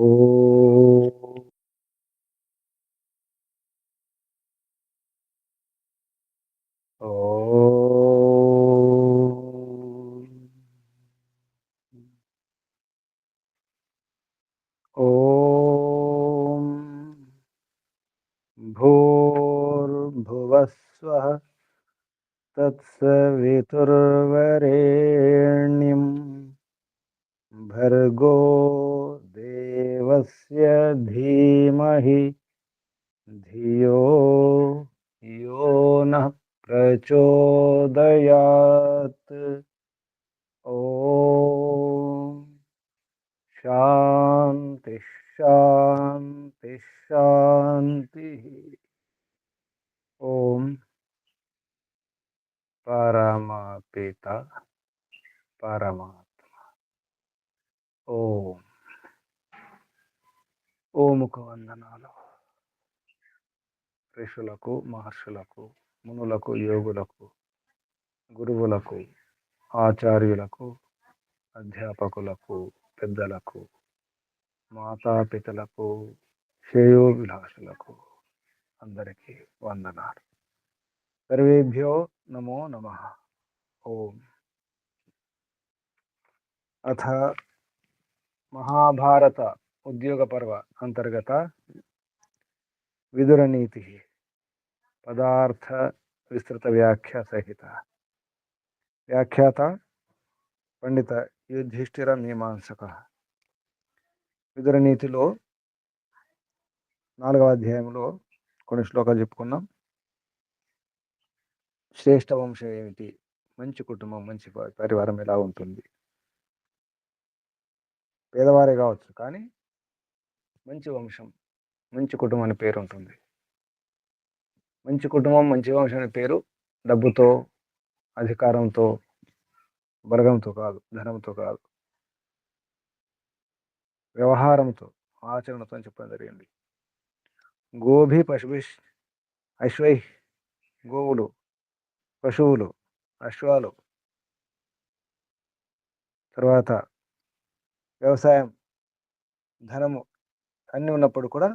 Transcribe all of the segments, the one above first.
ఓం ఓం భూర్భువస్వః తత్సవితుర్వరేణ్యం భర్గో దేవస్య ధీమహి ధియో యో నః ప్రచోదయాత్. ఓం శాంతి శాంతి శాంతి. ఓం పరమపిత పరమాత్మ. ఓం ఓముకు వందనాలు. ఋషులకు, మహర్షులకు, మునులకు, యోగులకు, గురువులకు, ఆచార్యులకు, అధ్యాపకులకు, పెద్దలకు, మాతాపితలకు, శ్రేయోభిలాషులకు అందరికీ వందనాలు. సర్వేభ్యో నమో నమః. ఓం. అథ మహాభారత ఉద్యోగ పర్వ అంతర్గత విదురనీతి పదార్థ విస్తృత వ్యాఖ్య సహిత. వ్యాఖ్యాత పండిత యుధిష్ఠిర మీమాంసక. విదురనీతిలో 4వ అధ్యాయంలో కొన్ని శ్లోకాలు చెప్పుకున్నాం. శ్రేష్ఠ వంశం ఏమిటి, మంచి కుటుంబం, మంచి పరివారం ఎలా ఉంటుంది, పేదవారే కావచ్చు కానీ మంచి వంశం, మంచి కుటుంబం అనే పేరు ఉంటుంది. మంచి కుటుంబం, మంచి వంశం అనే పేరు డబ్బుతో, అధికారంతో, బలగంతో కాదు, ధనంతో కాదు, వ్యవహారంతో, ఆచరణతో అని చెప్పడం జరిగింది. గోభి పశుభి అశ్వై, గోవులు, పశువులు, అశ్వాలు, తర్వాత వ్యవసాయం, ధనము అన్నీ ఉన్నప్పుడు కూడా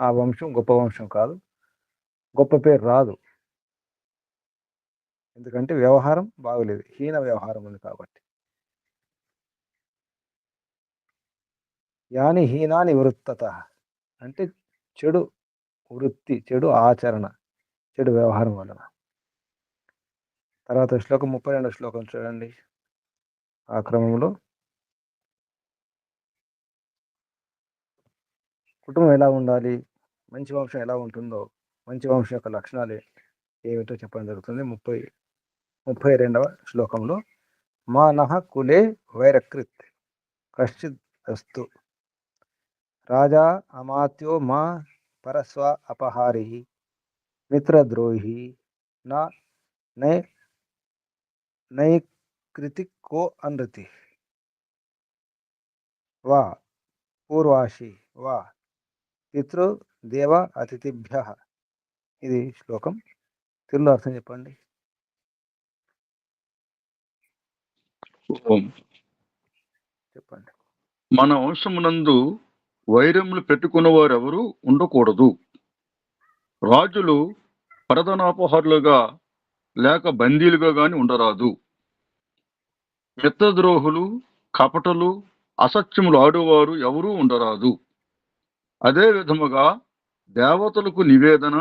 ఆ వంశం గొప్ప వంశం కాదు, గొప్ప పేరు రాదు. ఎందుకంటే వ్యవహారం బాగలేదు, హీన వ్యవహారం ఉంది కాబట్టి. యాని హీనాని వృత్తత అంటే చెడు వృత్తి, చెడు ఆచరణ, చెడు వ్యవహారం వలన. తర్వాత శ్లోకం 32 శ్లోకం చూడండి. ఆ క్రమంలో కుటుంబం ఎలా ఉండాలి, మంచి వంశం ఎలా ఉంటుందో, మంచి వంశం యొక్క లక్షణాలు ఏమిటో చెప్పడం జరుగుతుంది. 32వ శ్లోకంలో మానః కులే వైరకృత్ కశ్చిద్ అస్తు రాజా అమాత్యో మా పరస్వ అపహారి మిత్రద్రోహి నా నైకృతి కో అనృతి వా పూర్వాషి వా పితృదేవ అతిథిభ్య. ఇది శ్లోకం. తెలుగులో అర్థం చెప్పండి. చెప్పండి. మన వంశమునందు వైరములు పెట్టుకున్నవారు ఎవరు ఉండకూడదు. రాజులు పరధనాపహరులుగా లేక బందీలుగా గాని ఉండరాదు. మిత్రద్రోహులు, కపటలు, అసత్యములు ఆడువారు ఎవరూ ఉండరాదు. అదే విధముగా దేవతలకు నివేదన,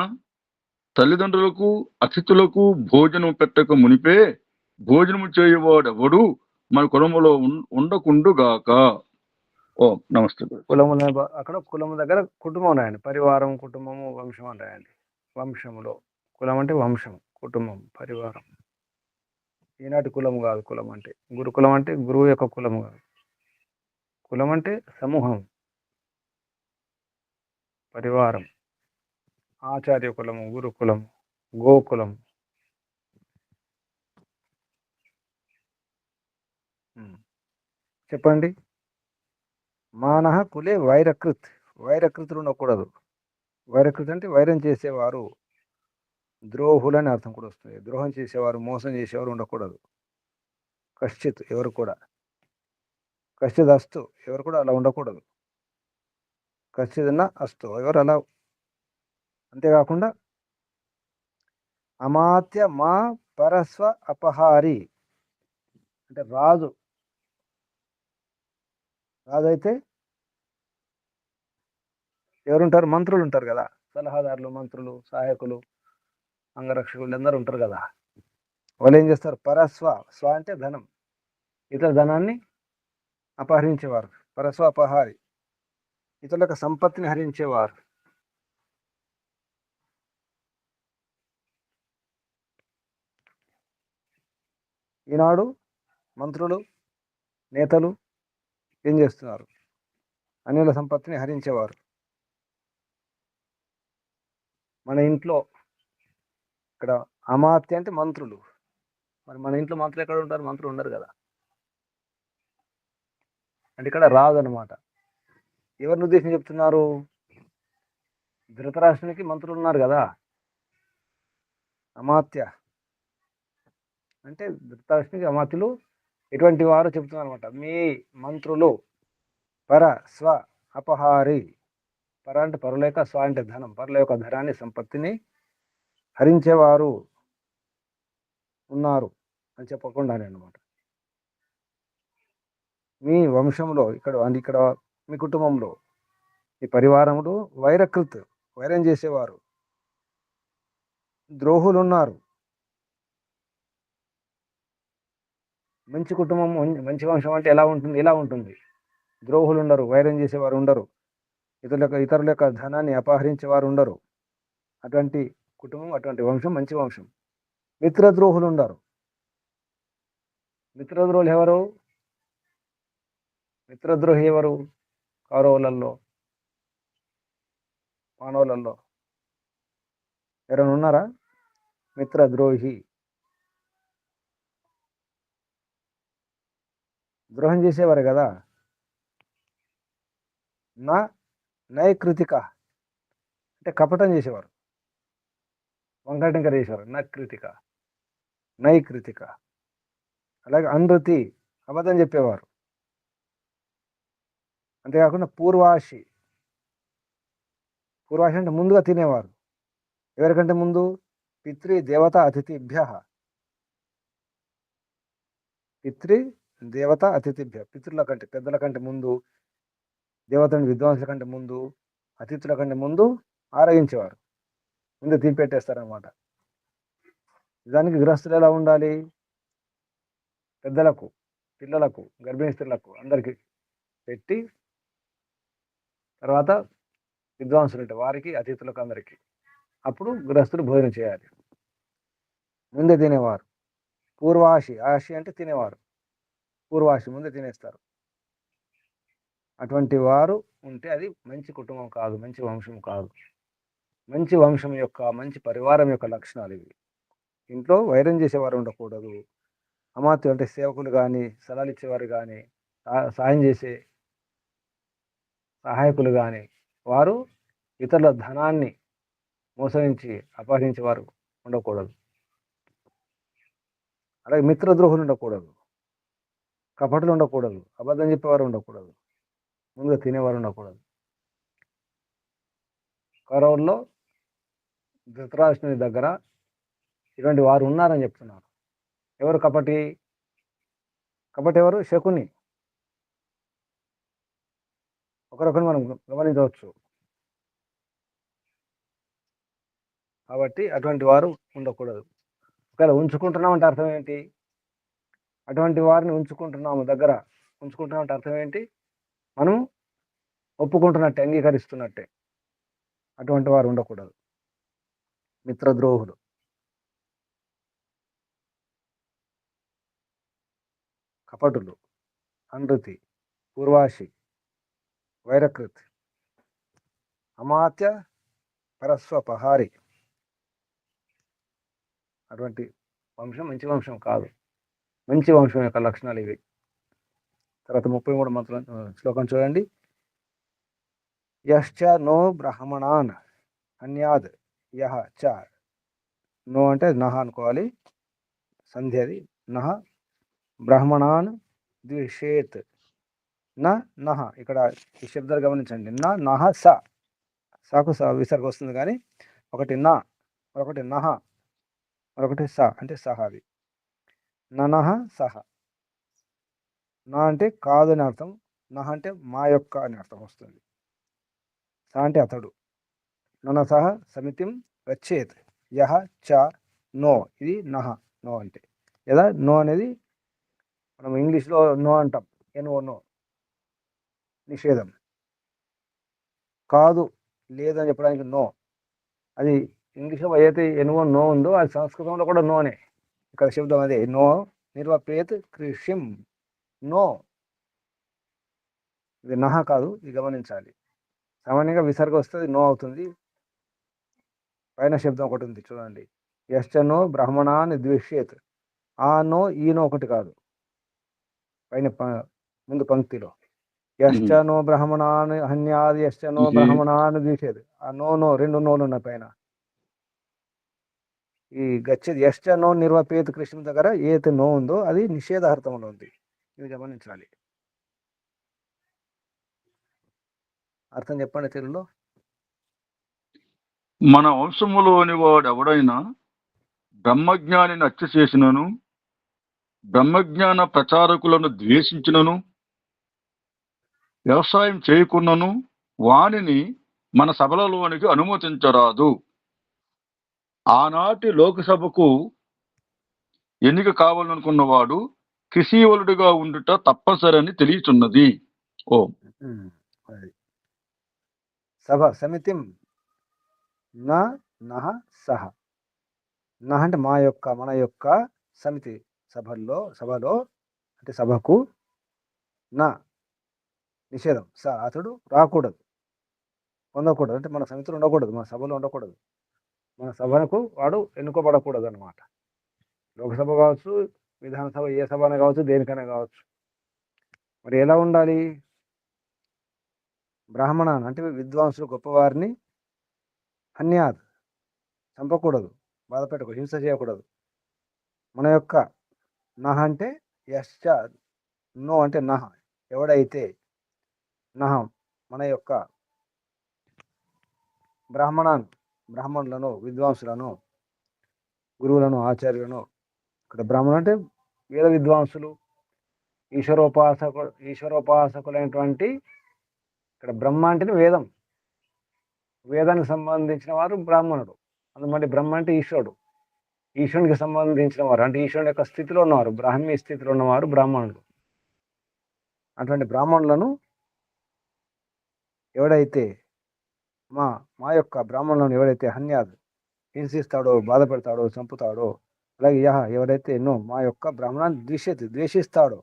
తల్లిదండ్రులకు, అతిథులకు భోజనం పెట్టక మునిపే భోజనము చేయవాడెవడు మన కులములో ఉండకుండుగాక. ఓ నమస్తే. కులము అక్కడ కులము దగ్గర కుటుంబం రాయండి. పరివారం, కుటుంబము, వంశం అని రాయండి. వంశములో కులం అంటే వంశం, కుటుంబం, పరివారం. ఈనాటి కులము కాదు. కులం అంటే గురుకులం అంటే గురువు యొక్క కులము కాదు. కులం అంటే సమూహం, పరివారం, ఆచార్య కులము, గురుకులం, గోకులం. చెప్పండి. మానః కులే వైరకృత్. వైరకృతులు ఉండకూడదు. వైరకృత్ అంటే వైరం చేసేవారు, ద్రోహులు అని అర్థం కూడా వస్తుంది. ద్రోహం చేసేవారు, మోసం చేసేవారు ఉండకూడదు. కశ్చిత్ ఎవరు కూడా, కశ్చిత్ అస్తు ఎవరు కూడా అలా ఉండకూడదు. కచ్చిదన్న అస్తు ఎవరు అలా. అంతేకాకుండా అమాత్య మా పరస్వ అపహారి అంటే రాజు అయితే ఎవరుంటారు? మంత్రులు ఉంటారు కదా, సలహాదారులు, మంత్రులు, సహాయకులు, అంగరక్షకులు అందరూ ఉంటారు కదా. వాళ్ళు ఏం చేస్తారు? పరస్వ, స్వ అంటే ధనం, ఇతర ధనాన్ని అపహరించేవారు. పరస్వ అపహారి, ఇతరుల యొక్క సంపత్తిని హరించేవారు. ఈనాడు మంత్రులు, నేతలు ఏం చేస్తున్నారు? అన్యుల సంపత్తిని హరించేవారు. మన ఇంట్లో ఇక్కడ అమాత్య అంటే మంత్రులు. మరి మన ఇంట్లో మంత్రులు ఎక్కడ ఉంటారు? మంత్రులు ఉండరు కదా. అంటే ఇక్కడ రాదు అనమాట. ఎవరిని ఉద్దేశించి చెప్తున్నారు? ధృతరాష్ట్రునికి మంత్రులు ఉన్నారు కదా. అమాత్య అంటే ధృతరాష్ట్రునికి అమాత్యులు ఎటువంటి వారు చెప్తున్నారు అనమాట. మీ మంత్రులు పర స్వ అపహారి. పర అంటే పరుల యొక్క, స్వ అంటే ధనం, పరుల యొక్క ధనాన్ని, సంపత్తిని హరించేవారు ఉన్నారు అని చెప్పకుండానే అనమాట. మీ వంశంలో ఇక్కడ మీ కుటుంబంలో, మీ పరివారంలో వైరకృత్, వైరం చేసేవారు, ద్రోహులు ఉన్నారు. మంచి కుటుంబం, మంచి వంశం అంటే ఎలా ఉంటుంది? ఇలా ఉంటుంది. ద్రోహులు ఉండరు, వైరం చేసేవారు ఉండరు, ఇతరుల యొక్క ధనాన్ని అపహరించేవారు ఉండరు. అటువంటి కుటుంబం, అటువంటి వంశం మంచి వంశం. మిత్రద్రోహులు ఉండరు. మిత్రద్రోహులు ఎవరు? మిత్రద్రోహి ఎవరు? కౌరవులలో, పాండవులలో ఎవరైనా ఉన్నారా మిత్రద్రోహి? ద్రోహం చేసేవారు కదా. నా నైకృతిక అంటే కపటం చేసేవారు, వంకటింకర చేసేవారు. నైకృతిక. అలాగే అనృతి, అబద్ధం చెప్పేవారు. అంతేకాకుండా పూర్వాషి అంటే ముందుగా తినేవారు. ఎవరికంటే ముందు? పితృ దేవత అతిథిభ్య. పితృల కంటే, పెద్దల కంటే ముందు, దేవతని విద్వాంసుల కంటే ముందు, అతిథుల కంటే ముందు ఆరగించేవారు. ముందు తీపెట్టేస్తారనమాట. దానికి గృహస్థులు ఎలా ఉండాలి? పెద్దలకు, పిల్లలకు, గర్భిణీ స్త్రీలకు అందరికి పెట్టి, తర్వాత విద్వాంసులు అంటే వారికి, అతిథులకు అందరికి, అప్పుడు గృహస్థులు భోజనం చేయాలి. ముందే తినేవారు. పూర్వాషి అంటే తినేవారు. పూర్వాషి ముందే తినేస్తారు. అటువంటి వారు ఉంటే అది మంచి కుటుంబం కాదు, మంచి వంశం కాదు. మంచి వంశం యొక్క, మంచి పరివారం యొక్క లక్షణాలు ఇవి. ఇంట్లో వైరం చేసేవారు ఉండకూడదు. అమాత్యులు అంటే సేవకులు కానీ, సలహాలు ఇచ్చేవారు కానీ, సాయం చేసే సహాయకులు కానీ, వారు ఇతరుల ధనాన్ని మోసరించి అపహరించేవారు ఉండకూడదు. అలాగే మిత్రద్రోహులు ఉండకూడదు, కపటులు ఉండకూడదు, అబద్ధం చెప్పేవారు ఉండకూడదు, ముందుగా తినేవారు ఉండకూడదు. కౌరవుల్లో ధృతరాష్ట్రుని దగ్గర ఇటువంటి వారు ఉన్నారని చెప్తున్నారు. ఎవరు కపటి? ఎవరు? శకుని. ఒకరొకరు మనం గమనించవచ్చు. కాబట్టి అటువంటి వారు ఉండకూడదు. ఒకవేళ ఉంచుకుంటున్నాం అంటే అర్థం ఏంటి? అటువంటి వారిని ఉంచుకుంటున్నాము దగ్గర, ఉంచుకుంటున్నాం అంటే అర్థం ఏంటి? మనం ఒప్పుకుంటున్నట్టే, అంగీకరిస్తున్నట్టే. అటువంటి వారు ఉండకూడదు. మిత్రద్రోహులు. కపటులు, అనృతి, పూర్వాషి, వైరకృత్, అమాత్య, పరస్వపహారి. అటువంటి వంశం మంచి వంశం కాదు. మంచి వంశం యొక్క లక్షణాలు ఇవి. తర్వాత 33 మంత్రం శ్లోకం చూడండి. యశ్చ నో బ్రాహ్మణాన్ అన్యాద్ యహ చ. నో అంటే నహ అనుకోవాలి, సంధ్యది. నహ బ్రాహ్మణాన్ ద్విషేత్. న నహ. ఇక్కడ ఈ శబ్దాలు గమనించండి. న నహ స. సాకు విసర్గ వస్తుంది కానీ ఒకటి నా, మరొకటి నహ, మరొకటి స అంటే సహ. అది ననహ సహ. నా అంటే కాదు అని అర్థం, నహ అంటే మా యొక్క అని అర్థం వస్తుంది. స అంటే అతడు. నన సహ సమితిం గచ్చేత్ యహ చ నో. ఇది నహ, నో అంటే. లేదా నో అనేది మనం ఇంగ్లీష్లో నో అంటాం, ఎన్ఓ నో, నిషేధం. కాదు లేదని చెప్పడానికి నో. అది ఇంగ్లీష్లో ఏదైతే ఎన్ఓ నో ఉందో అది సంస్కృతంలో కూడా నోనే. ఇక్కడ శబ్దం అదే, నో నిర్వపేత్ కృషిం. నో, ఇది నహ కాదు, ఇది గమనించాలి. సామాన్యంగా విసర్గ వస్తుంది, నో అవుతుంది. పైన శబ్దం ఒకటి ఉంది చూడండి, యశ్చనో బ్రాహ్మణాన్ని ద్వేష్యేత్. ఆ నో ఈ నో ఒకటి కాదు, పైన ముందు పంక్తిలో యశ్చనో బ్రాహ్మణాన్ని హన్యాది యశ్చనో ఇది బ్రాహ్మణాన్ని ద్వేషేత్. ఆ నో నో రెండు నోలు ఉన్నాయి పైన. ఈ గచ్చేది యశ్చనో నిర్వపేత్ కృష్ణ దగ్గర ఏదైతే నో ఉందో అది నిషేధార్థంలో ఉంది. ఇది గమనించాలి. అర్థం చెప్పండి తెలుగులో. మన వంశములోని వాడు ఎవడైనా బ్రహ్మజ్ఞానిని హత్య చేసినను, బ్రహ్మజ్ఞాన ప్రచారకులను ద్వేషించినను, వ్యవసాయం చేయకున్నను వానిని మన సభలలోనికి అనుమతించరాదు. ఆనాటి లోకసభకు ఎన్నిక కావాలనుకున్నవాడు కృషివలుడిగా ఉండుట తప్పనిసరని తెలియచున్నది. ఓ అది సభ సమితిం నా నహ సహ. నహ అంటే మా యొక్క, మన యొక్క సమితి సభలో అంటే సభకు. నా నిషేధం, స అతడు రాకూడదు, పొందకూడదు, అంటే మన సమితిలో ఉండకూడదు, మన సభలో ఉండకూడదు, మన సభకు వాడు ఎన్నుకోబడకూడదు అనమాట. లోకసభ కావచ్చు, విధానసభ, ఏ సభ అయినా కావచ్చు, దేనికైనా కావచ్చు. మరి ఎలా ఉండాలి? బ్రాహ్మణ అంటే విద్వాంసులు, గొప్పవారిని అన్యాద్ చంపకూడదు, బాధ పెట్టకూడదు, హింస చేయకూడదు. మన యొక్క నహ అంటే యశ్చ, నో అంటే నహ, ఎవడైతే. నహ మన యొక్క బ్రాహ్మణులను, విద్వాంసులను, గురువులను, ఆచార్యులను. ఇక్కడ బ్రాహ్మణులు అంటే వేద విద్వాంసులు, ఈశ్వరోపాసకులైనటువంటి. ఇక్కడ బ్రహ్మ అంటేనే వేదం, వేదానికి సంబంధించిన వారు బ్రాహ్మణుడు. అందుమంటే బ్రహ్మ అంటే ఈశ్వరుడు, ఈశ్వరునికి సంబంధించిన వారు అంటే ఈశ్వరుని యొక్క స్థితిలో ఉన్నవారు, బ్రాహ్మీ స్థితిలో ఉన్నవారు బ్రాహ్మణులు. అటువంటి బ్రాహ్మణులను ఎవడైతే మా యొక్క బ్రాహ్మణులను ఎవడైతే హన్యాద్ హింసిస్తాడో, బాధ పెడతాడో, చంపుతాడో, అలాగే యహ ఎవడైతే మా యొక్క బ్రాహ్మణాన్ని ద్వేషిస్తాడో,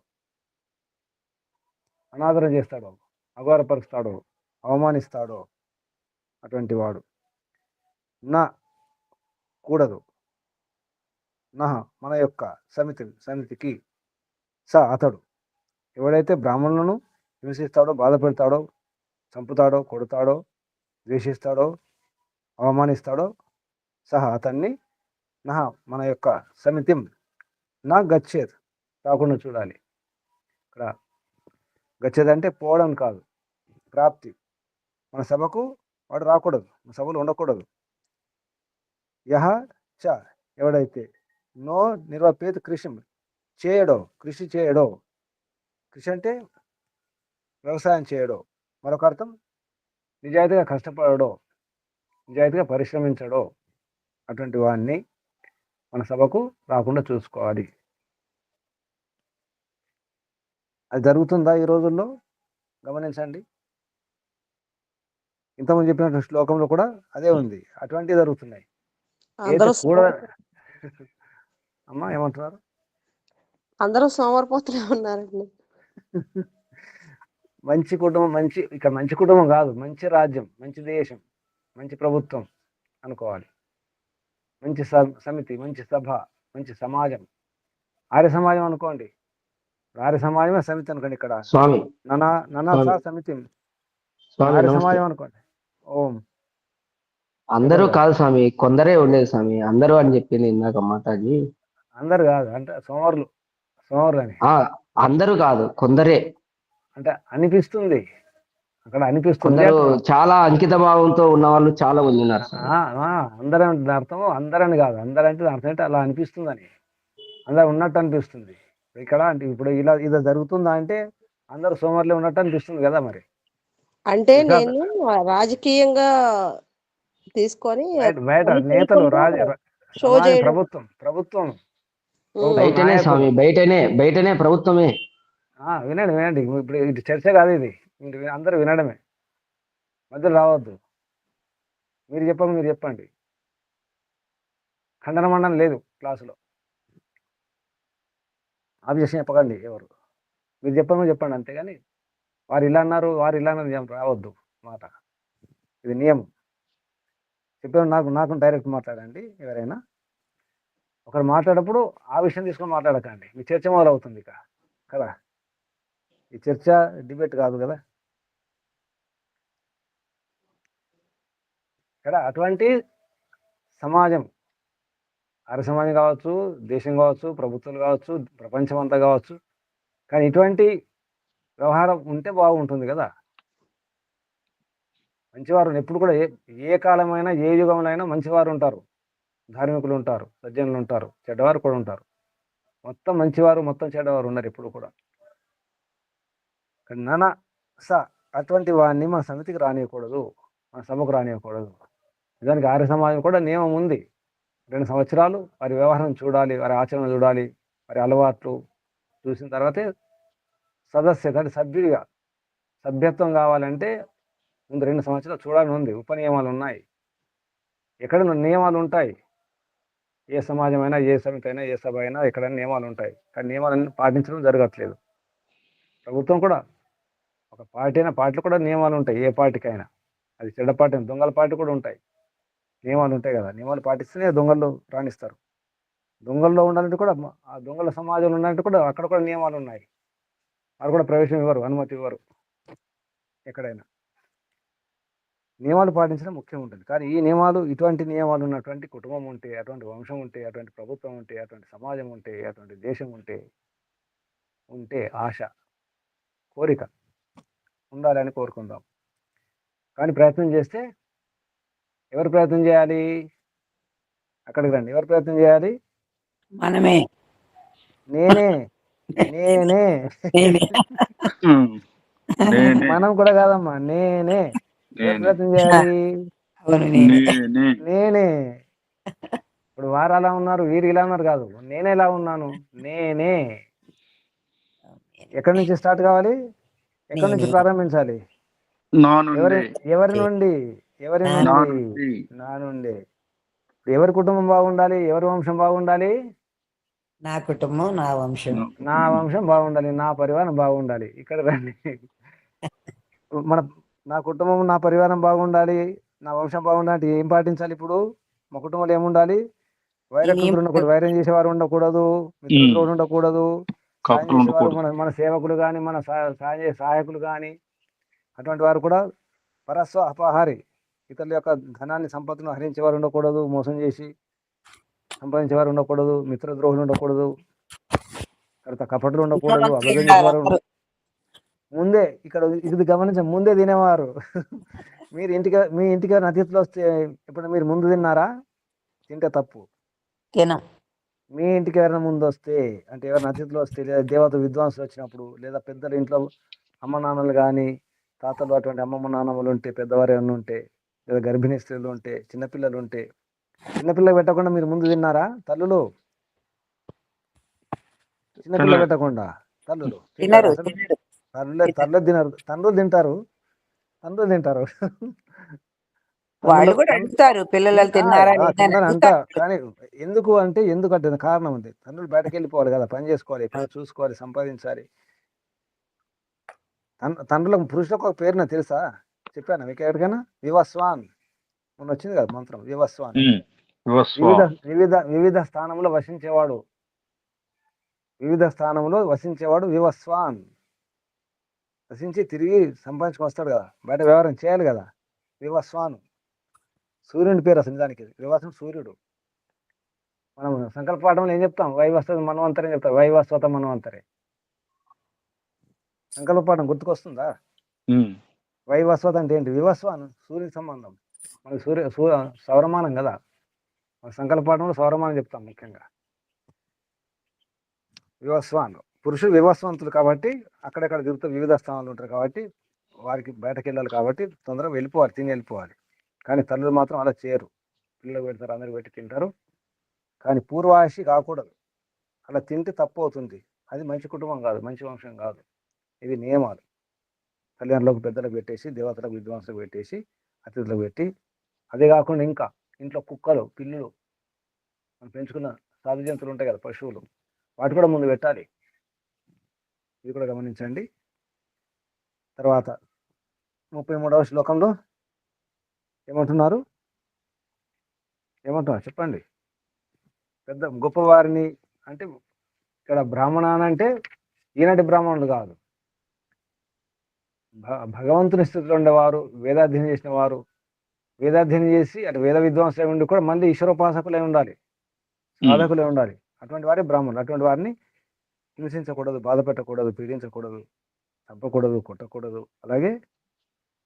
అనాదరం చేస్తాడో, అగౌరవపరుస్తాడో, అవమానిస్తాడో, అటువంటి వాడు నా కూడదు. నహ మన యొక్క సమితికి స అతడు ఎవడైతే బ్రాహ్మణులను హింసిస్తాడో, బాధ పెడతాడో, చంపుతాడో, కొడతాడో, ద్వేషిస్తాడో, అవమానిస్తాడో, సహ అతన్ని నహ మన యొక్క సమితిం నా గచ్చేత్ రాకుండా చూడాలి. ఇక్కడ గచ్చేది అంటే పోవడం కాదు, ప్రాప్తి. మన సభకు వాడు రాకూడదు, మన సభలో ఉండకూడదు. యహ చ ఎవడైతే నో నిర్వపేత్ కృషి చేయడో, కృషి చేయడో. కృషి అంటే వ్యవసాయం చేయడో, మరొక అర్థం నిజాయితీగా కష్టపడడో, నిజాయితీగా పరిశ్రమించడో, అటువంటి వాడిని మన సభకు రాకుండా చూసుకోవాలి. అది జరుగుతుందా ఈ రోజుల్లో? గమనించండి. ఇంతకుముందు చెప్పిన శ్లోకంలో కూడా అదే ఉంది, అటువంటివి జరుగుతున్నాయి. కూడా అమ్మా ఏమంటున్నారు? అందరూ సోమరిపోతూనే ఉన్నారండి. మంచి కుటుంబం, మంచి కుటుంబం కాదు, మంచి రాజ్యం, మంచి దేశం, మంచి ప్రభుత్వం అనుకోవాలి. మంచి సమితి, మంచి సభ, మంచి సమాజం, ఆర్య సమాజం అనుకోండి. ఆర్య సమాజమే సమితి అనుకోండి. ఇక్కడ స్వామి సమితి స్వామి ఆర్య నమస్తే. సమాజం అనుకోండి. ఓం. అందరూ కాదు స్వామి, కొందరే ఉండేది స్వామి. అందరూ అని చెప్పింది ఇందాక మాతాజీ. అందరు కాదు అంటే సోమరులు అని. అందరూ కాదు, కొందరే. అంటే అనిపిస్తుంది, అక్కడ అనిపిస్తుంది కొందరు అంటున్నాం. చాలా అంకిత భావంతో ఉన్న వాళ్ళు చాలా మంది ఉన్నారు స్వామి. అందరని దాని అర్థం అందరని కాదు, అందరంటే దాని అర్థం ఏంటి అలా అనిపిస్తుందని, అందరు ఉన్నట్టు అనిపిస్తుంది. ఇక్కడ అంటే ఇప్పుడు ఇలా ఇది జరుగుతుందా అంటే అందరూ సోమవారులే ఉన్నట్టు అనిపిస్తుంది కదా మరి. అంటే విశాఖ నేను రాజకీయంగా తీసుకొని బయట బయట పని నేతలు చేయకుండా షో సమాజ చేయడం. ప్రభుత్వం ప్రభుత్వం ఉమ్, ప్రభుత్వం బయటనే నాయకులు. స్వామి, బయటనే ప్రభుత్వమే. వినండి వినండి, ఇప్పుడు ఇది చర్చ కాదు, ఇది అందరూ వినడమే, మధ్యలో రావద్దు. మీరు చెప్పండి, ఖండన మండనం లేదు క్లాసులో, ఆబ్జెక్షన్ చెప్పకండి ఎవరు. మీరు చెప్పండి అంతేగాని వారు ఇలా అన్నారు రావద్దు మాట. ఇది నియమం. చెప్పాను, నాకు డైరెక్ట్ మాట్లాడండి. ఎవరైనా ఒకరు మాట్లాడప్పుడు ఆ విషయం తీసుకొని మాట్లాడకండి, మీ చర్చ మొదలవుతుంది ఇక కదా. ఈ చర్చ డిబేట్ కాదు కదా ఇక్కడ. అటువంటి సమాజం, ఆర్య సమాజం కావచ్చు, దేశం కావచ్చు, ప్రభుత్వాలు కావచ్చు, ప్రపంచం అంతా కావచ్చు, కానీ ఇటువంటి వ్యవహారం ఉంటే బాగుంటుంది కదా. మంచివారు ఎప్పుడు కూడా ఏ కాలమైనా ఏ యుగంలో అయినా మంచివారు ఉంటారు, ధార్మికులు ఉంటారు, సజ్జనులు ఉంటారు, చెడ్డవారు కూడా ఉంటారు. మొత్తం మంచివారు మొత్తం చెడ్డవారు ఉన్నారు ఎప్పుడు కూడా. నానా అటువంటి వాడిని మన సమితికి రానియకూడదు, మన సభకు రానియకూడదు. నిజానికి ఆర్య సమాజం కూడా నియమం ఉంది. 2 సంవత్సరాలు వారి వ్యవహారం చూడాలి, వారి ఆచరణ చూడాలి, వారి అలవాట్లు చూసిన తర్వాతే సదస్యత అంటే సభ్యుడిగా సభ్యత్వం కావాలంటే ముందు 2 సంవత్సరాలు చూడాలని ఉంది. ఉపనియమాలు ఉన్నాయి, ఎక్కడ నియమాలు ఉంటాయి. ఏ సమాజం అయినా, ఏ సమితి అయినా, ఏ సభ అయినా ఎక్కడైనా నియమాలు ఉంటాయి. కానీ నియమాలను పాటించడం జరగట్లేదు. ప్రభుత్వం కూడా, ఒక పార్టీ అయినా పార్టీలు కూడా నియమాలు ఉంటాయి, ఏ పార్టీకైనా. అది చెడ్డ పార్టీ, దొంగల పార్టీ కూడా ఉంటాయి, నియమాలు ఉంటాయి కదా. నియమాలు పాటిస్తేనే దొంగలు రాణిస్తారు. దొంగల్లో ఉండాలంటే కూడా, ఆ దొంగల సమాజంలో ఉండాలంటే కూడా అక్కడ కూడా నియమాలు ఉన్నాయి. వారు కూడా ప్రవేశం ఇవ్వరు, అనుమతి ఇవ్వరు. ఎక్కడైనా నియమాలు పాటించడం ముఖ్యం ఉంటుంది. కానీ ఈ నియమాలు, ఇటువంటి నియమాలు ఉన్నటువంటి కుటుంబం ఉంటే, అటువంటి వంశం ఉంటే, అటువంటి ప్రభుత్వం ఉంటే, అటువంటి సమాజం ఉంటే, అటువంటి దేశం ఉంటే ఆశ, కోరిక ఉండాలని కోరుకుందాం. కానీ ప్రయత్నం చేస్తే, ఎవరు ప్రయత్నం చేయాలి? అక్కడికి రండి, ఎవరు ప్రయత్నం చేయాలి? మనమే. నేనే. మనం కూడా కాదమ్మా, నేనే. ఎవరు ప్రయత్నం చేయాలి? అవును, నేనే. నేనే. ఇప్పుడు వారు అలా ఉన్నారు, వీరు ఇలా ఉన్నారు కాదు, నేనే ఎలా ఉన్నాను, నేనే. ఎక్కడి నుంచి స్టార్ట్ కావాలి? ఎక్కడి నుంచి ప్రారంభించాలి? ఎవరి నుండి? నా నుండి. ఎవరి కుటుంబం బాగుండాలి? ఎవరి వంశం బాగుండాలి? నా కుటుంబం, నా వంశం. నా వంశం బాగుండాలి, నా పరివారం బాగుండాలి. ఇక్కడ రండి. నా కుటుంబం, నా పరివారం బాగుండాలి, నా వంశం బాగుండాలి. ఏం పాటించాలి ఇప్పుడు? మా కుటుంబంలో ఏముండాలి? వైరకులు ఉండకూడదు, వైరం చేసేవారు ఉండకూడదు, మిత్రులు ఉండకూడదు, సాయం చేసేవారు, మన సేవకులు కానీ, మన సహాయకులు కానీ, అటువంటి వారు కూడా పరస్వ అపహారి, ఇతరుల యొక్క ధనాన్ని, సంపత్తును హరించేవారు ఉండకూడదు, మోసం చేసి సంపాదించేవారు ఉండకూడదు, మిత్రద్రోహులు ఉండకూడదు, తర్వాత కపటులు ఉండకూడదు, అబద్ధం చేసేవారు. ముందే ఇక్కడ ఇది గమనించండి, ముందే తినేవారు. మీ ఇంటికి ఎవరైనా అతిథులు వస్తే ఇప్పుడు మీరు ముందు తిన్నారా? తింటే తప్పు. మీ ఇంటికి ఎవరైనా ముందు వస్తే, అంటే ఎవరైనా అతిథులు వస్తే, లేదా దేవత విద్వాంసులు వచ్చినప్పుడు, లేదా పెద్దలు ఇంట్లో అమ్మ నాన్నలు కానీ, తాతలు, అటువంటి అమ్మమ్మ నాన్నమ్మలు ఉంటే, పెద్దవారు ఏమైనా ఉంటే, లేదా గర్భిణీ స్త్రీలు ఉంటే, చిన్నపిల్లలు ఉంటే, చిన్నపిల్లలు పెట్టకుండా మీరు ముందు తిన్నారా? తల్లులు చిన్నపిల్లలు పెట్టకుండా తల్లులు తింటారు అసలు? తల్లు తినరు, తండ్రులు తింటారు. వాళ్ళు కూడా అడుగుతారు పిల్లలు తిన్నారా అంట. కానీ ఎందుకంటే కారణం ఉంది. తండ్రులు బయటకు వెళ్ళిపోవాలి కదా, పని చేసుకోవాలి, ఎక్కడ చూసుకోవాలి, సంపాదించాలి. తండ్రులకు, పురుషులకు ఒక పేరున తెలుసా? చెప్పాను మీకు ఎక్కడికైనా? వివస్వాన్ మొన్న వచ్చింది కదా మంత్రం, వివస్వాన్. వివిధ స్థానంలో వసించేవాడు, వివస్వాన్. వసించి తిరిగి సంపాదించుకొని వస్తాడు కదా, బయట వ్యవహారం చేయాలి కదా. వివస్వాన్ సూర్యుని పేరు అసలు నిజానికి. వివస్వం సూర్యుడు. మనం సంకల్ప పాఠంలో ఏం చెప్తాం? వైవస్వత మన్వంతరే చెప్తాం. వైవస్వత మన్వంతరే. సంకల్పపాఠం గుర్తుకొస్తుందా? ఉమ్, వైవస్వత అంటే ఏంటి? వివస్వానం, సూర్యుని సంబంధం. మనకి సౌరమానం కదా, మన సంకల్పపాఠంలో సౌరమానం చెప్తాం ముఖ్యంగా. వివస్వాన్ పురుషుడు వివస్వంతులు కాబట్టి అక్కడక్కడ తిరుగుతూ వివిధ స్థానాలు ఉంటారు కాబట్టి వారికి బయటకు వెళ్ళాలి కాబట్టి తొందరగా వెళ్ళిపోవాలి, తిని వెళ్ళిపోవాలి. కానీ తల్లులు మాత్రం అలా చేయరు, పిల్లలు పెడతారు, అందరు పెట్టి తింటారు. కానీ పూర్వాశి కాకూడదు, అలా తింటే తప్పు అవుతుంది. అది మంచి కుటుంబం కాదు, మంచి వంశం కాదు. ఇవి నియమాలు. తల్లిదండ్రులకు పెద్దలకు పెట్టేసి, దేవతలకు విద్వాంసులకు పెట్టేసి, అతిథులకు పెట్టి, అదే కాకుండా ఇంకా ఇంట్లో కుక్కలు, పిల్లులు, మనం పెంచుకున్న సాధు జంతువులు ఉంటాయి కదా, పశువులు, వాటి కూడా ముందు పెట్టాలి. ఇది కూడా గమనించండి. తర్వాత 33వ శ్లోకంలో ఏమంటున్నారు? చెప్పండి. పెద్ద గొప్పవారిని అంటే ఇక్కడ బ్రాహ్మణ అంటే ఈనాటి బ్రాహ్మణులు కాదు, భగవంతుని స్థితిలో ఉండేవారు, వేదాధ్యయనం చేసిన వారు, వేదాధ్యయనం చేసి అటు వేద విద్వాంసులై ఉండి కూడా మళ్ళీ ఈశ్వరోపాసకులై ఉండాలి, సాధకులై ఉండాలి. అటువంటి వారే బ్రాహ్మణులు. అటువంటి వారిని హింసించకూడదు, బాధ పెట్టకూడదు, పీడించకూడదు, చంపకూడదు, కొట్టకూడదు. అలాగే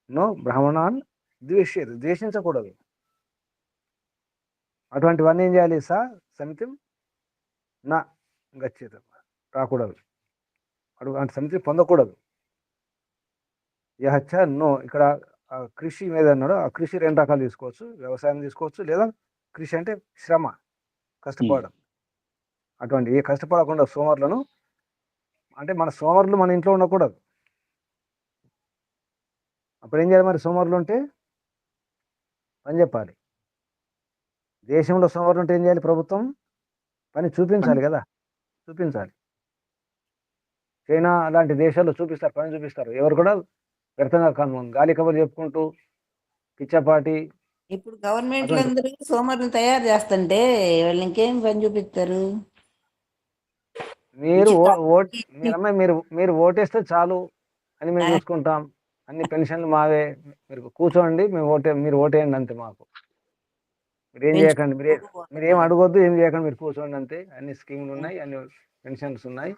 నో బ్రాహ్మణాన్ ద్వేషేది, ద్వేషించకూడదు. అటువంటివన్నీ ఏం చేయాలి? సమితిం నా గచ్చేత, రాకూడదు, అటువంటి సమితి పొందకూడదు. యహచ్చ నో, ఇక్కడ కృషి మీద అన్నాడు. ఆ కృషి 2 రకాలు తీసుకోవచ్చు. వ్యవసాయం తీసుకోవచ్చు, లేదా కృషి అంటే శ్రమ, కష్టపడడం. అటువంటి ఏ కష్టపడకుండా సోమరులను, అంటే మన సోమరులు మన ఇంట్లో ఉండకూడదు. అప్పుడు ఏం చేయాలి మరి? సోమరులు ఉంటే పని చెప్పాలి. దేశంలో సోమరులు ఉంటే ఏం చేయాలి? ప్రభుత్వం పని చూపించాలి కదా, చూపించాలి. చైనా అలాంటి దేశాల్లో చూపిస్తారు, పని చూపిస్తారు. ఎవరు కూడా వ్యర్థంగా గాలి కబుర్లు చెప్పుకుంటూ పిచ్చపాటి. ఇప్పుడు గవర్నమెంట్లు అటువంటి అందరూ సోమరులు తయారు చేస్తుంటే వాళ్ళు ఇంకేం పని చూపిస్తారు? మీరు ఉచిత మీరమ్మాయి మీరు ఓటేస్తే చాలు అని మేము ఆ, చూసుకుంటాం, అన్ని పెన్షన్లు మావే, మీరు కూర్చోండి, మీరు ఓటేయండి అంతే. మాకు మీరేం చేయకండి, మీరేం అడగొద్దు, ఏం చేయకండి, మీరు కూర్చోండి అంతే. అన్ని స్కీములు ఉన్నాయి, అన్ని పెన్షన్స్ ఉన్నాయి,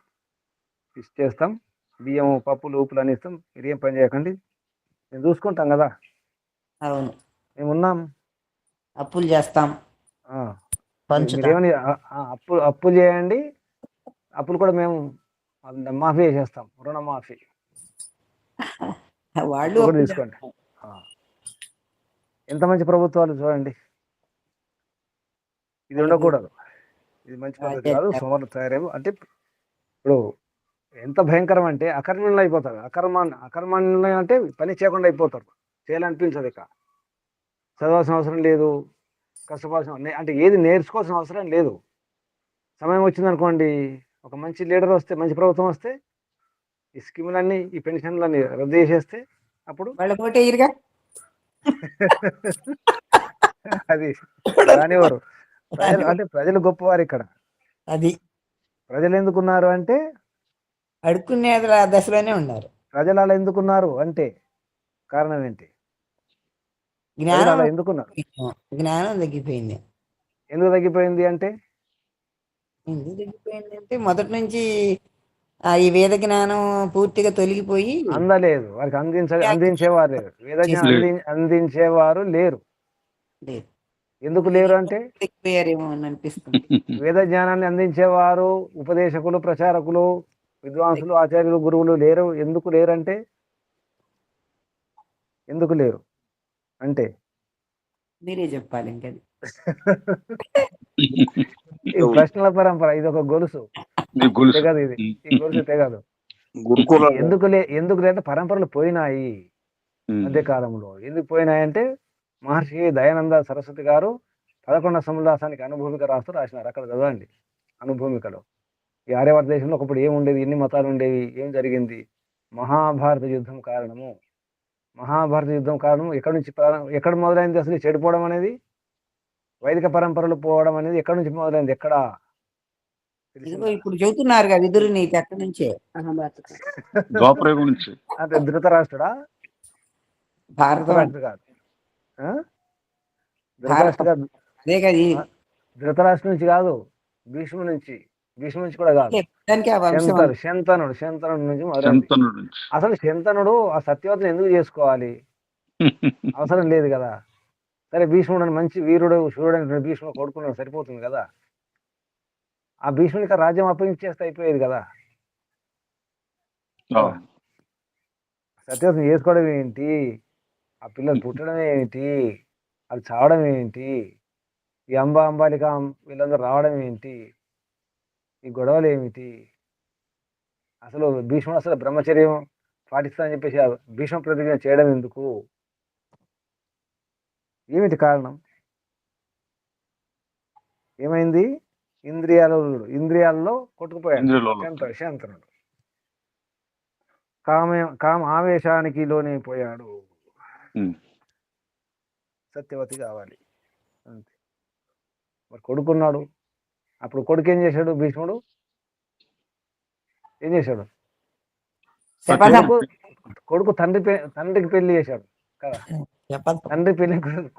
ఇచ్చేస్తాం. బియ్యం, పప్పులు, ఉప్పులు అని ఇస్తాం. మీరేం పని చేయకండి, మేము చూసుకుంటాం కదా, అవును, మేము ఉన్నాం. అప్పులు చేస్తాం, పంచుతాం. మీరేమని అప్పు చేయండి, అప్పులు కూడా మేము మాఫీ చేసేస్తాం, రుణమాఫీ. వాళ్ళు అప్పు కూడా అప్పులు తీసుకోండి. ఎంత మంచి ప్రభుత్వాలు చూడండి. ఇది ఉండకూడదు, ఇది మంచి పద్ధతి కాదు. చేస్తారు. సోమరులు తయారేమో అంటే ఇప్పుడు ఎంత భయంకరం అంటే అకర్మణులు అయిపోతారు. అకర్మణులు అంటే పని చేయకుండా అయిపోతారు, చేయాలనిపించదు. ఇక చదవాల్సిన అవసరం లేదు, కష్టపడాల్సిన అంటే ఏది నేర్చుకోవాల్సిన అవసరం లేదు. సమయం వచ్చిందనుకోండి, ఒక మంచి లీడర్ వస్తే, మంచి ప్రభుత్వం వస్తే, ఈ స్కీములన్నీ, ఈ పెన్షన్లన్నీ రద్దు చేసేస్తే అప్పుడు వాళ్ళ ఓటేయరుగా. అది రానివారు. ప్రజలు గొప్పవారు ఇక్కడ. అది ప్రజలు ఎందుకున్నారు అంటే, అడుక్కునే దశలోనే ఉన్నారు. ప్రజలు అలా ఎందుకున్నారు అంటే కారణం ఏంటి? ప్రజలు జ్ఞానం అలా ఎందుకున్నారు? జ్ఞానం తగ్గిపోయింది. ఎందుకు తగ్గిపోయింది అంటే, ఎందుకు తగ్గిపోయింది అంటే మొదటి నుంచి ఈ వేద జ్ఞానం పూర్తిగా తొలగిపోయి అందలేదు, వారికి అందించేవారు లేరు. అందించేవారు లేరు. లేదు. ఎందుకు లేరు అంటే, తగ్గిపోయారేమో అని అనిపిస్తుంది. వేద జ్ఞానాన్ని అందించేవారు, ఉపదేశకులు, ప్రచారకులు, విద్వాంసులు, ఆచార్యులు, గురువులు లేరు. ఎందుకు లేరంటే, ఎందుకు లేరు అంటే మీరే చెప్పాలి ఇంకది. ఈ ప్రశ్నల పరంపర ఇది ఒక గొలుసు, తెగదు. ఇది ఈ గొలుసు తెగదు. ఎందుకు లేదంటే పరంపరలు పోయినాయి మధ్య కాలంలో. ఎందుకు పోయినాయంటే, మహర్షి దయానంద సరస్వతి గారు 11వ సముదాసానికి అనుభూమిక రాసినారు. అక్కడ చదవండి, అనుభూమికలో. ఈ ఆర్యవర్త దేశంలో ఒకప్పుడు ఏముండేది, ఎన్ని మతాలు ఉండేవి, ఏం జరిగింది, మహాభారత యుద్ధం కారణము. మహాభారత యుద్ధం కారణం ఎక్కడ మొదలైంది? అసలు చెడిపోవడం అనేది, వైదిక పరంపరలు పోవడం అనేది ఎక్కడి నుంచి మొదలైంది? ఎక్కడ ఇదిగో ఇప్పుడు చెబుతున్నారుగా విదురు నీతి అక్కడి నుంచే. అంటే ధృతరాష్ట్రుడా? భారతం ధృతరాష్ట్రుడు కాదు, ధృతరాష్ట్రుడు కాదు, అదే కదా. ధృతరాష్ట్రం నుంచి కాదు, భీష్ము నుంచి. భీష్ముడి నుంచి కూడా కాదు. దానికి ఆ వంశం శంతనుడు నుంచి మొదలైంది. శంతనుడు నుంచి. అసలు శంతనుడు ఆ సత్యవతిని ఎందుకు చేసుకోవాలి? అవసరం లేదు కదా. సరే భీష్ముడు అని మంచి వీరుడు శూరుడు భీష్ముడు కొడుకున్నాడు, సరిపోతుంది కదా. ఆ భీష్మునికి ఆ రాజ్యం అప్పగించేస్తే అయిపోయేది కదా. అవును. సత్యవతిని చేసుకోవడం ఏంటి? ఆ పిల్లలు పుట్టడం ఏంటి? అది చావడం ఏంటి? ఈ అంబాలిక వీళ్ళందరూ రావడం ఏంటి? ఈ గొడవలు ఏమిటి? అసలు భీష్ముడు అసలు బ్రహ్మచర్యం పాటిస్తానని చెప్పేసి ఆ భీష్మ ప్రతిజ్ఞ చేయడం ఎందుకు? ఏమిటి కారణం? ఏమైంది? ఇంద్రియాలలో కొట్టుకుపోయాడు ఇంద్రియాలలో. శంతనుడు. కామ ఆవేశానికి లోనైపోయాడు. ఉమ్. సత్యవతి కావాలి అంతే. మరి కొడుకున్నాడు. అప్పుడు కొడుకు ఏం చేశాడు? భీష్ముడు ఏం చేశాడు? శపథం. కొడుకు తండ్రికి పెళ్లి చేశాడు కదా.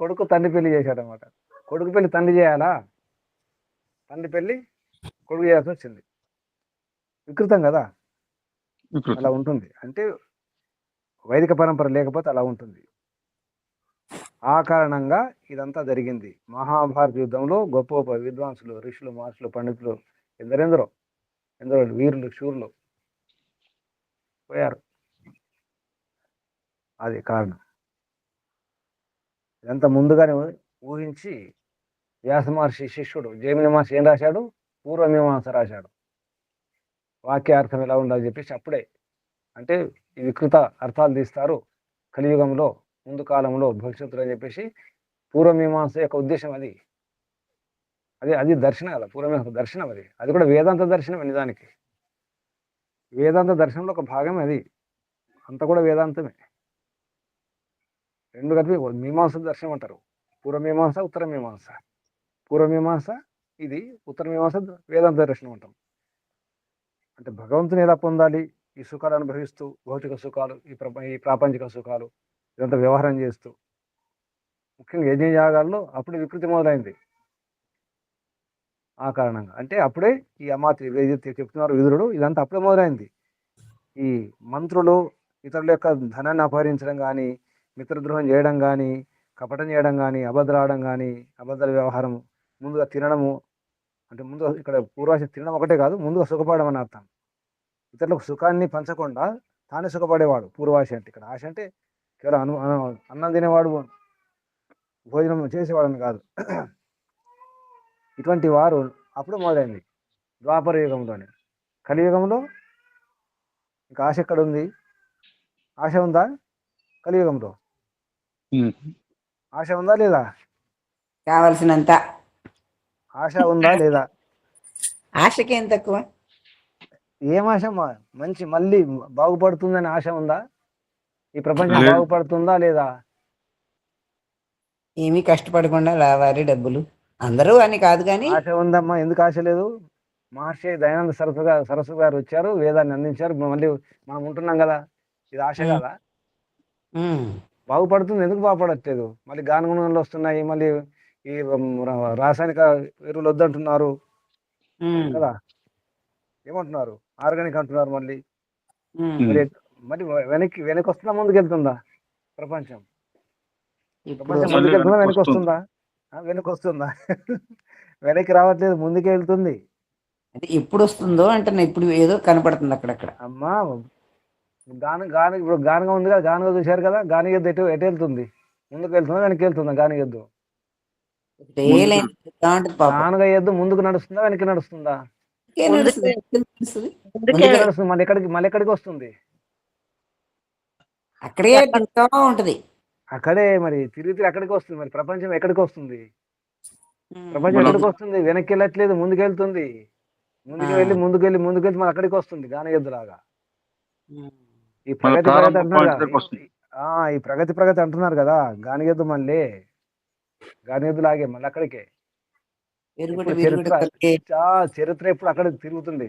కొడుకు తండ్రి పెళ్లి చేశాడు అనమాట. కొడుకు పెళ్లి తండ్రి చేయాలా? తండ్రి పెళ్లి కొడుకు చేయాల్సి వచ్చింది. వికృతం కదా. అలా ఉంటుంది. అంటే వైదిక పరంపర లేకపోతే అలా ఉంటుంది. ఆ కారణంగా ఇదంతా జరిగింది. మహాభారత యుద్ధంలో గొప్ప గొప్ప విద్వాంసులు, ఋషులు, మహర్షులు, పండితులు ఎందరో వీరులు, శూరులు పోయారు. అది కారణం. ఇదంతా ముందుగానే ఊహించి వ్యాస మహర్షి శిష్యుడు జైమిని మహర్షి ఏం రాశాడు? పూర్వమీమాంస రాశాడు. వాక్యార్థం ఎలా ఉండాలని చెప్పేసి అప్పుడే, అంటే ఈ వికృత అర్థాలు తీస్తారు కలియుగంలో, ముందు కాలంలో, భవిష్యత్తులో అని చెప్పేసి పూర్వమీమాంస యొక్క ఉద్దేశం అది. అది దర్శనం కదా. పూర్వమీమాంస దర్శనం అది. అది కూడా వేదాంత దర్శనమే నిజానికి. వేదాంత దర్శనంలో ఒక భాగం అది. అంత కూడా వేదాంతమే. రెండు కలిపి మీమాంస దర్శనం అంటారు. పూర్వమీమాంస, ఉత్తర మీమాంస. పూర్వమీమాంస ఇది, ఉత్తర మీమాంస వేదాంత దర్శనం అంటాం. అంటే భగవంతుని ఎలా పొందాలి? ఈ సుఖాలు అనుభవిస్తూ, భౌతిక సుఖాలు, ఈ ప్రాపంచిక సుఖాలు, ఇదంతా వ్యవహారం చేస్తూ, ముఖ్యంగా యజ్ఞయాగాల్లో అప్పుడు వికృతి మొదలైంది. ఆ కారణంగా అంటే అప్పుడే ఈ అమాత్రి ఏదైతే చెప్తున్నారు విదురుడు, ఇదంతా అప్పుడే మొదలైంది. ఈ మంత్రులు ఇతరుల యొక్క ధనాన్ని అపహరించడం కానీ, మిత్రద్రోహం చేయడం కానీ, కపటం చేయడం కానీ, అబద్ధాడడం కానీ, అబద్ధాల వ్యవహారం, ముందుగా తినడము. అంటే ముందు ఇక్కడ పూర్వాశ తినడం ఒకటే కాదు, ముందుగా సుఖపడడం అని అర్థం. ఇతరులకు సుఖాన్ని పంచకుండా తానే సుఖపడేవాడు పూర్వాశ అంటే. ఇక్కడ ఆశ అంటే కేవలం అన్నం తినేవాడు, భోజనం చేసేవాడని కాదు. ఇటువంటి వారు అప్పుడు మొదలైంది ద్వాపర యుగంలోనే. కలియుగంలో ఇంకా ఆశ ఎక్కడ ఉంది? ఆశ ఉందా కలియుగంలో? ఆశ ఉందా లేదా? కావలసినంత ఆశ ఉందా లేదా? ఆశకి ఏం తక్కువ? ఏం ఆశ? మంచి మళ్ళీ బాగుపడుతుందని ఆశ ఉందా? ఈ ప్రపంచం బాగుపడుతుందా లేదా? ఏమీ కష్టపడకుండా రావాలి డబ్బులు, అందరూ అని కాదు కానీ ఆశ ఉందమ్మా. ఎందుకు ఆశ లేదు? మహర్షి దయానంద సరస్వతి గారు వచ్చారు, వేదాన్ని అందించారు. మళ్ళీ మనం ఉంటున్నాం కదా. ఇది ఆశ కాదా? బాగుపడుతుంది. ఎందుకు బాగుపడట్లేదు? మళ్ళీ గానుగుణాలు వస్తున్నాయి, మళ్ళీ ఈ రాసాయనిక ఎరువులు వద్దంటున్నారు కదా. ఏమంటున్నారు? ఆర్గానిక్ అంటున్నారు. మళ్ళీ మరి వెనక్కి వస్తుందా, ముందుకు వెళ్తుందా? ప్రపంచం ముందుకు వెళ్తుందా, వెనక్కి వస్తుందా? వెనక్కి వస్తుందా? వెనక్కి రావట్లేదు, ముందుకే వెళ్తుంది. ఎప్పుడు వస్తుందో అంటే ఇప్పుడు ఏదో కనపడుతుంది అక్కడక్కడ. అమ్మా ఇప్పుడు గానుగా ఉంది కదా, గానుగా చూశారు కదా. గానిగెద్దు ఎటు వెళ్తుంది? ముందుకు వెళ్తుందా, వెనక్కి వెళ్తుందా? గానిగెద్దు గానుగ ఎద్దు ముందుకు నడుస్తుందా, వెనక్కి నడుస్తుందా? నడుస్తుంది. మళ్ళీ ఎక్కడికి వస్తుంది? అక్కడే తిరుగుతూ ఉంటది. అక్కడే మరి తిరిగి అక్కడికి వస్తుంది. మరి ప్రపంచం ఎక్కడికి వస్తుంది? ప్రపంచం ఎక్కడికి వస్తుంది? వెనక్కి వెళ్ళట్లేదు, ముందుకు వెళ్తుంది. ముందుకు వెళ్ళి మళ్ళీ అక్కడికి వస్తుంది గానిగెద్దులాగా. ఈ ప్రగతి అంటున్నారు కదా. గానిగెద్దు మళ్ళీ గానిగెద్దు లాగే మళ్ళీ అక్కడికే. చరిత్ర ఎప్పుడు అక్కడ తిరుగుతుంది.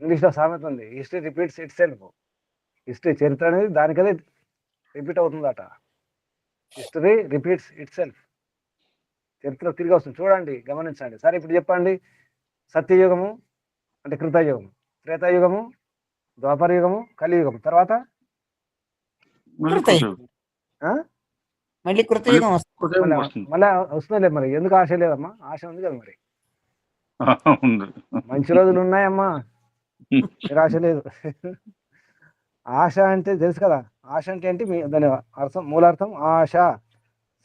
ఇంగ్లీష్ లో సామెత ఉంది, హిస్టరీ రిపీట్స్ ఇట్ సెల్ఫ్. చరిత్ర అనేది దానికదే రిపీట్ అవుతుందట. History repeats itself. చరిత్ర తిరిగి వస్తుంది, చూడండి, గమనించండి. సరే ఇప్పుడు చెప్పండి, సత్యయుగము అంటే కృతయుగము, త్రేతాయుగము, ద్వాపరయుగము, కలియుగం, తర్వాత మళ్ళీ కృతయుగం. కృతయుగం. ఆ? మళ్ళీ కృతయుగం వస్తుంది. కృతయుగం మళ్ళీ వస్తుంది. మళ్ళీ వస్తుందిలే. మరి ఎందుకు ఆశ లేదమ్మా? ఆశ ఉంది కదా మరి. ఉంది. మంచి రోజులు ఉన్నాయమ్మా, నిరాశ లేదు. ఆశ అంటే తెలుసు కదా, ఆశ అంటే ఏంటి? దాని అర్థం, మూలార్థం ఆశ.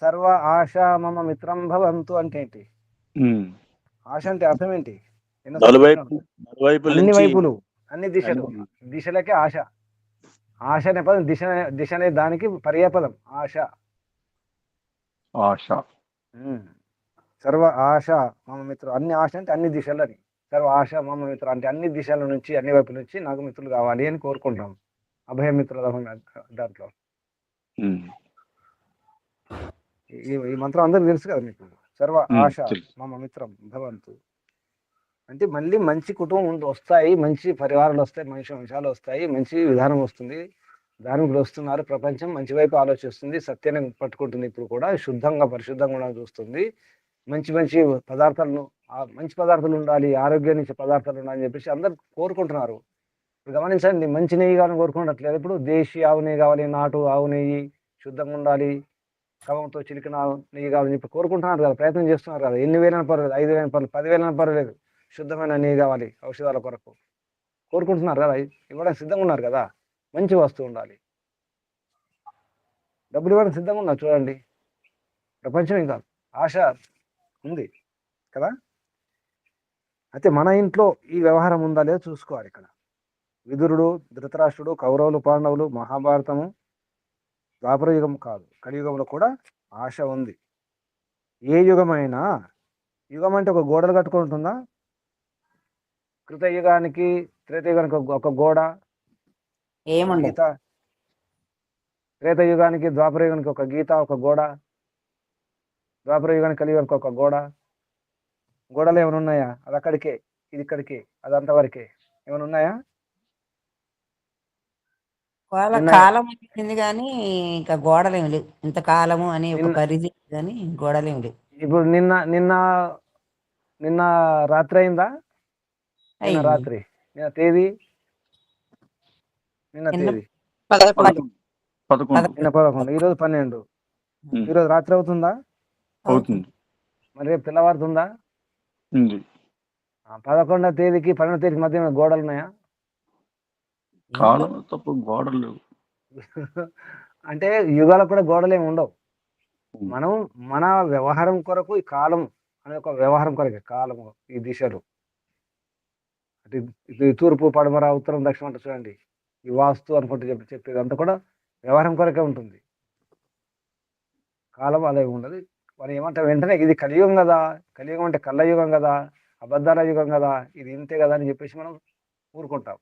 సర్వ ఆశ మమ మిత్రం భవంతు అంటే ఏంటి? ఉమ్. ఆశ అంటే అర్థం ఏంటి? నలువైపుల అన్ని నుంచి వైపులు, అన్ని దిశలు, అన్ని- దిశలకే ఆశ. ఆశ అనే పదం దిశ అనే దానికి పర్యాపదం ఆశ. ఆశ. సర్వ ఆశ మమ మిత్రులు, అన్ని ఆశ అంటే అన్ని దిశలని. సర్వ ఆశ మమ మిత్రులు అంటే అన్ని దిశల నుంచి, అన్ని వైపుల నుంచి నాకు మిత్రులు కావాలి అని కోరుకుంటాం. అభయమిత్రుల దాంట్లో ఉమ్. ఈ మంత్రం అందరికి తెలుసు కదా మీకు. సర్వ ఆశ తెలుసు. మమ మిత్రం భవంతు అంటే మళ్ళీ మంచి కుటుంబం వస్తాయి, మంచి పరివారాలు వస్తాయి, మంచి వంశాలు వస్తాయి, మంచి విధానం వస్తుంది, ధార్మికులు వస్తున్నారు, ప్రపంచం మంచి వైపు ఆలోచిస్తుంది, సత్యాన్ని పట్టుకుంటుంది, ఇప్పుడు కూడా శుద్ధంగా పరిశుద్ధంగా ఉండడం చూస్తుంది, మంచి మంచి పదార్థాలను, మంచి పదార్థాలు ఉండాలి, ఆరోగ్యాన్ని ఇచ్చే పదార్థాలు ఉండాలని చెప్పేసి అందరు కోరుకుంటున్నారు. ఇప్పుడు గమనించండి, మంచి నెయ్యి కావాలని కోరుకుంటట్లేదు. ఇప్పుడు దేశీ ఆవు నెయ్యి కావాలి, నాటు ఆవు నెయ్యి, శుద్ధంగా ఉండాలి, కవంతో చిలికిన నెయ్యి కావాలని చెప్పి కోరుకుంటున్నారు కదా, ప్రయత్నం చేస్తున్నారు కదా. 8,000 పర్వాలేదు, 5,000 పర్వాలేదు, 10,000 పర్వాలేదు, శుద్ధమైన నెయ్యి కావాలి ఔషధాల కొరకు కోరుకుంటున్నారు కదా, ఇవ్వడానికి సిద్ధంగా ఉన్నారు కదా. మంచి వస్తువు ఉండాలి, డబ్బులు ఇవ్వడానికి సిద్ధంగా ఉన్నారు. చూడండి, ప్రపంచం ఇంకా ఆశ ఉంది కదా. అయితే మన ఇంట్లో ఈ వ్యవహారం ఉందా లేదో చూసుకోవాలి. ఇక్కడ విదురుడు, ధృతరాష్ట్రుడు, కౌరవులు, పాండవులు, మహాభారతము, ద్వాపర యుగం కాదు, కలియుగంలో కూడా ఆశ ఉంది. ఏ యుగమైనా, యుగం అంటే ఒక గోడలు కట్టుకుంటుందా? కృతయుగానికి త్రేతయుగానికి ఒక గోడ, ఏముండదు. గీత, త్రేతయుగానికి ద్వాపర యుగానికి ఒక గీత, ఒక గోడ, ద్వాపర యుగానికి కలియుగానికి ఒక గోడ. గోడలు ఏమైనా ఉన్నాయా? అది అక్కడికే, ఇది ఇక్కడికే, అది అంతవరకే. ఏమైనా ఉన్నాయా? వాళ్ళ నిన్న కాలం వచ్చింది కానీ ఇంకా గోడలేం లేవు. ఇంత కాలము అని ఒక నిన్న పరిధి కానీ గోడలేం లేవు. ఇప్పుడు నిన్న నిన్న నిన్న రాత్రి అయిందా? నిన్న అయింది. రాత్రి, నిన్న తేదీ, నిన్న నిన్న తేదీ 11 11 నిన్న 11, ఈరోజు 12, ఉమ్. ఈరోజు రాత్రి అవుతుందా? అవుతుంది. మరి రేపు తెల్లవారుతుందా? ఉంది. 11వ తేదీకి 12వ తేదీకి మధ్య ఏమైనా గోడలు ఉన్నాయా? కాలం తప్ప గోడలు లేవు. అంటే యుగాలకు కూడా గోడలు ఏమి ఉండవు. ఉమ్. మనం మన వ్యవహారం కొరకు ఈ కాలం అనే ఒక వ్యవహారం కొరకే కాలము, ఈ దిశలు, అటు ఇటు తూర్పు, పడమర, ఉత్తరం, దక్షిణం అంటే చూడండి, ఈ వాస్తు అనుకుంటే చెప్పేది అంతా కూడా వ్యవహారం కొరకే ఉంటుంది. కాలం అలా ఉండదు. మనం ఏమంటాం వెంటనే, ఇది కలియుగం కదా, కలియుగం అంటే కళ్ళయుగం కదా, అబద్ధాల యుగం కదా, ఇది ఇంతే కదా అని చెప్పేసి మనం ఊరుకుంటాం,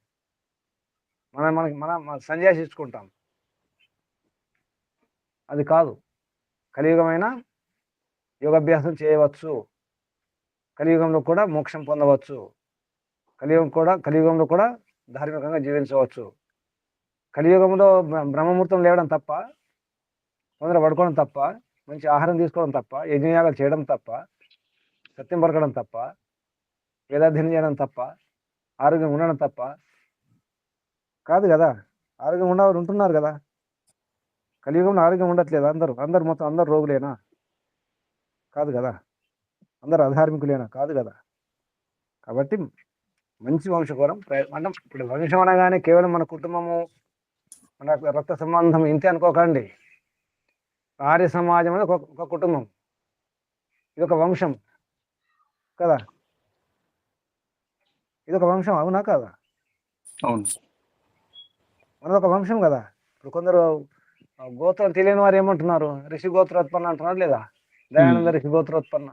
మనం సంజాషించుకుంటాం. అది కాదు. కలియుగమైన యోగాభ్యాసం చేయవచ్చు, కలియుగంలో కూడా మోక్షం పొందవచ్చు, కలియుగంలో కూడా ధార్మికంగా జీవించవచ్చు. కలియుగంలో బ్రహ్మముహూర్తం లేవడం తప్ప, తొందర పడుకోవడం తప్ప, మంచి ఆహారం తీసుకోవడం తప్ప, యజ్ఞయాగాలు చేయడం తప్ప, సత్యం పలకడం తప్ప, వేదాధ్యయనం చేయడం తప్ప, ఆరోగ్యం ఉండడం తప్ప కాదు కదా. ఆరోగ్యం ఉన్నవారు ఉంటున్నారు కదా. కలియుగంలో ఆరోగ్యం ఉండట్లేదు. అందరూ రోగులేనా? కాదు కదా. అందరూ అధార్మికులేనా? కాదు కదా. కాబట్టి మంచి వంశకోరం అంటే ఇప్పుడు వంశం అనగానే కేవలం మన కుటుంబము, మన రక్త సంబంధం ఇంతే అనుకోకండి. ఆర్య సమాజం అనేది ఒక కుటుంబం, ఇది ఒక వంశం కదా. ఇది ఒక వంశం, అవునా కదా? అవును. మనది ఒక వంశం కదా. ఇప్పుడు కొందరు గోత్రం తెలియని వారు ఏమంటున్నారు? ఋషి గోత్రోత్పన్న అంటున్నారు లేదా? దయానంద ఋషి గోత్రోత్పన్న